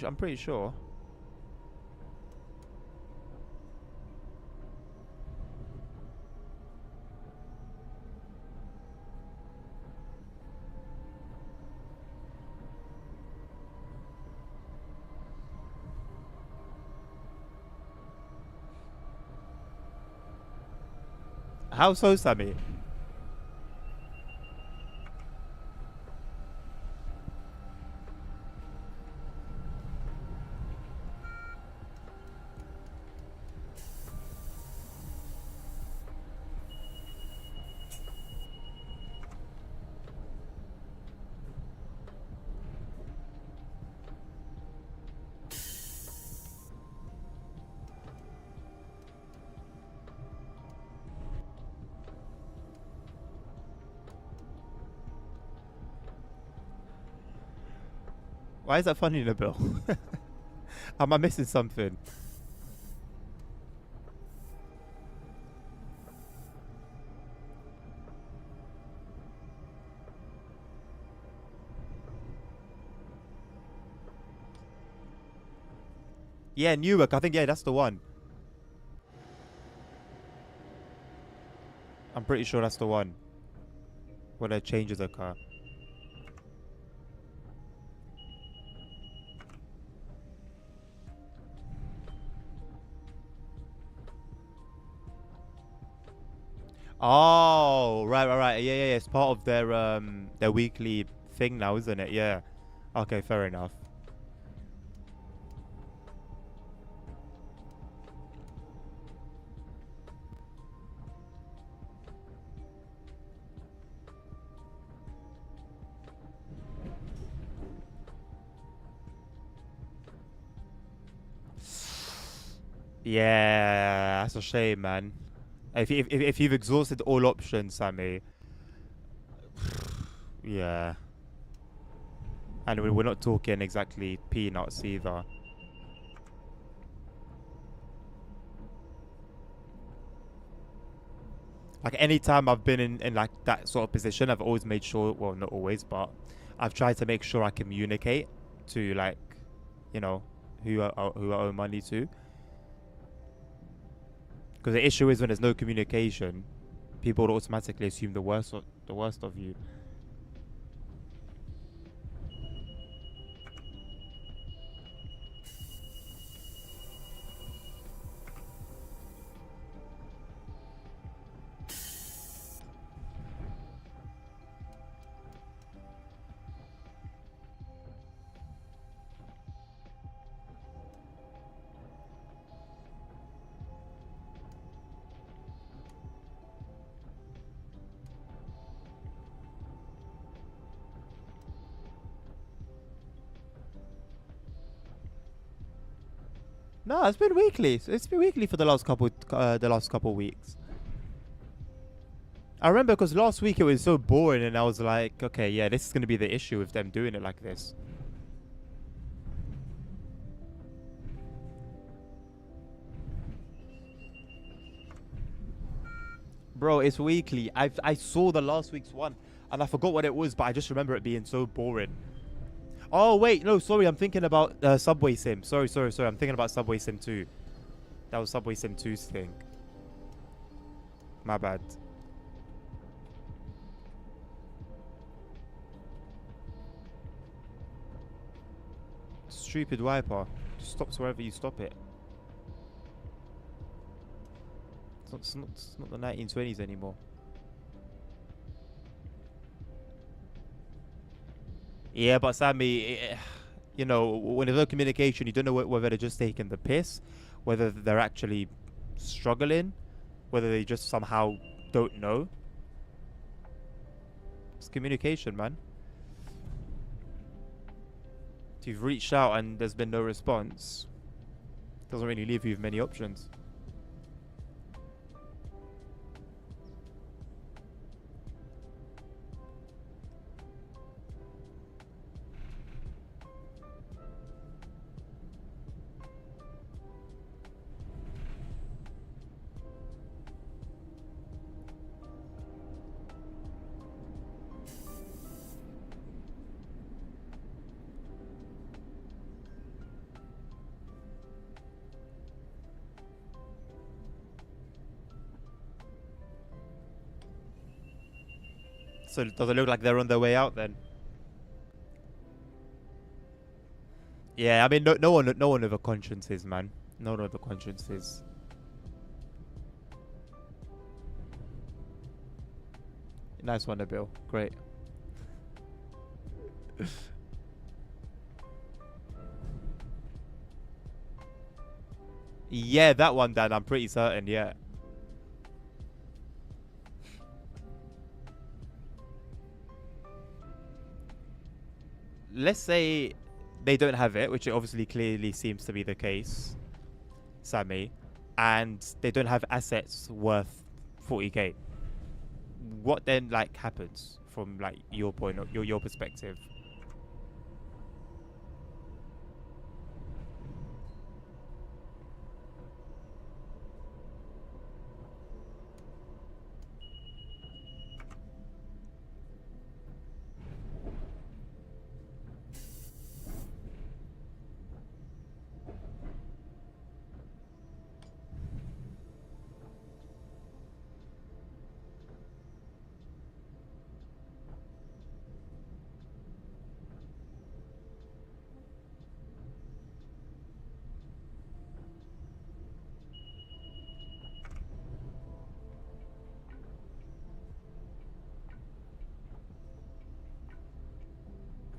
I'm pretty sure. How so, Sammy? Why is that funny, Nabil? Am I missing something? Yeah, Newark. I think, yeah, that's the one. I'm pretty sure that's the one. Where the changes occur. Oh, right. Yeah. It's part of their weekly thing now, isn't it? Yeah. Okay, fair enough. Yeah, that's a shame, man. If you've exhausted all options, Sammy, yeah. And we're not talking exactly peanuts either. Like any time I've been in like that sort of position, I've always made sure, well, not always, but I've tried to make sure I communicate to like, you know, who I owe money to. Because the issue is when there's no communication, people would automatically assume the worst of you. No, it's been weekly. It's been weekly for the last couple weeks. I remember because last week it was so boring, and I was like, okay, yeah, this is gonna be the issue with them doing it like this. Bro, it's weekly. I saw the last week's one, and I forgot what it was, but I just remember it being so boring. Oh wait, no, sorry, I'm thinking about Subway Sim. Sorry. I'm thinking about Subway Sim 2. That was Subway Sim 2's thing. My bad. Stupid wiper. Just stops wherever you stop it. It's not the 1920s anymore. Yeah, but Sammy, you know, when there's no communication, you don't know whether they're just taking the piss, whether they're actually struggling, whether they just somehow don't know. It's communication, man. If you've reached out and there's been no response, it doesn't really leave you with many options. So does it look like they're on their way out then? Yeah, I mean, no one over consciences, man. No one over consciences. Nice one, Nabil. Great. Yeah, that one, Dan. I'm pretty certain. Yeah. Let's say they don't have it, which it obviously clearly seems to be the case, Sammy, and they don't have assets worth 40k. What then, like, happens from like your point of your perspective?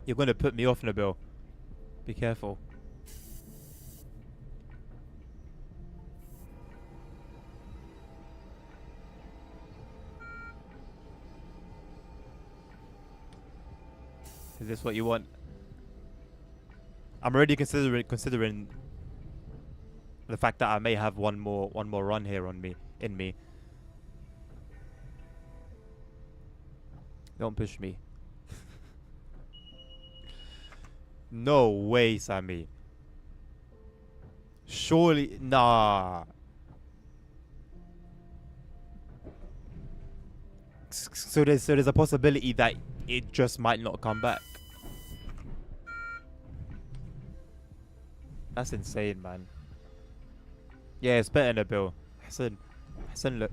You're gonna put me off, Nabil. Be careful. Is this what you want? I'm already considering the fact that I may have one more run here on me in me. Don't push me. No way, Sammy. Surely, nah. So there's a possibility that it just might not come back. That's insane, man. Yeah, it's better than a bill. Hassan, look.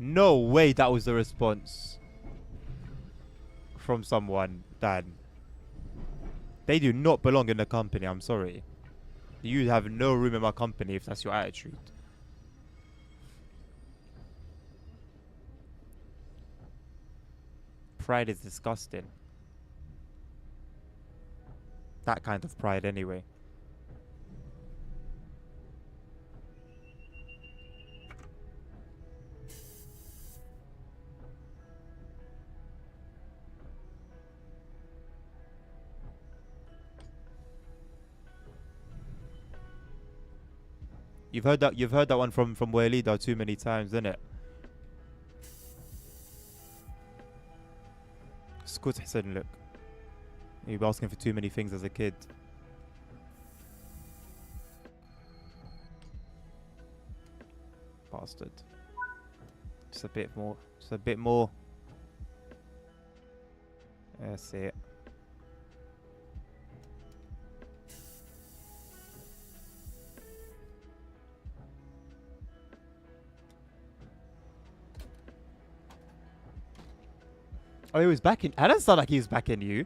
No way that was the response from someone, Dan. They do not belong in the company, I'm sorry. You have no room in my company if that's your attitude. Pride is disgusting. That kind of pride anyway. You've heard that one from Walida too many times, innit? Skut Hassan, look. You were asking for too many things as a kid. Bastard. Just a bit more. Just a bit more. That's it. Oh, he was backing. I don't sound like he was backing you.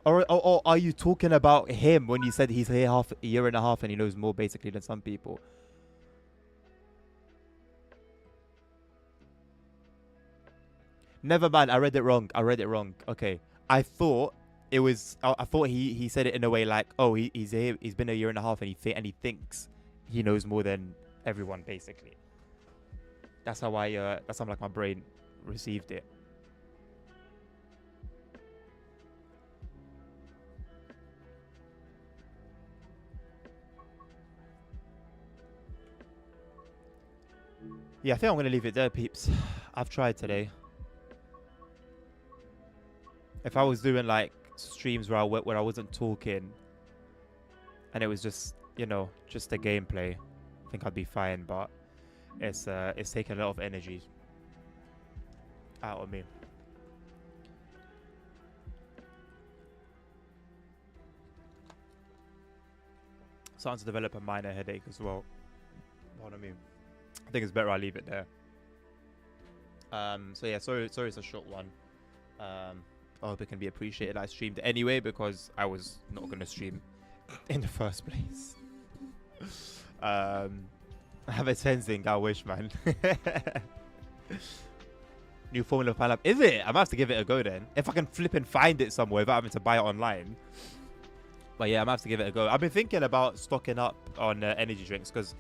Or are you talking about him when you said he's here a year and a half and he knows more basically than some people? Never mind. I read it wrong. Okay. I thought it was. I thought he said it in a way like, oh, he's here. He's been a year and a half and he thinks he knows more than everyone basically. That's how that's how like my brain received it. Yeah, I think I'm gonna leave it there, peeps. I've tried today. If I was doing like streams where I wasn't talking, and it was just just a gameplay, I think I'd be fine. But it's taking a lot of energy out of me. Starting to develop a minor headache as well. What I mean, I think it's better I leave it there. So yeah, sorry it's a short one. I hope it can be appreciated. I streamed anyway because I was not gonna stream in the first place. I have a Tenzing, I wish, man. New formula of pineapple. Is it? I might have to give it a go then. If I can flip and find it somewhere without having to buy it online. But yeah, I might have to give it a go. I've been thinking about stocking up on energy drinks because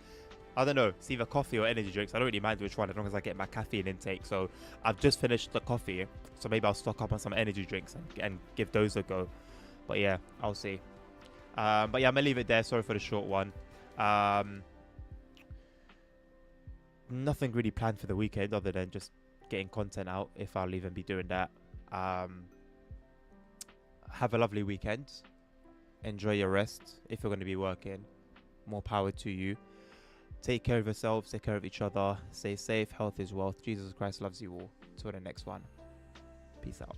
I don't know, it's either coffee or energy drinks. I don't really mind which one as long as I get my caffeine intake. So I've just finished the coffee, so maybe I'll stock up on some energy drinks and give those a go. But yeah, I'll see. But yeah, I'm gonna leave it there. Sorry for the short one. Nothing really planned for the weekend other than just getting content out, if I'll even be doing that. Have a lovely weekend. Enjoy your rest. If you're going to be working, more power to you. Take care of yourselves, take care of each other, stay safe, health is wealth. Jesus Christ loves you all. Till the next one. Peace out.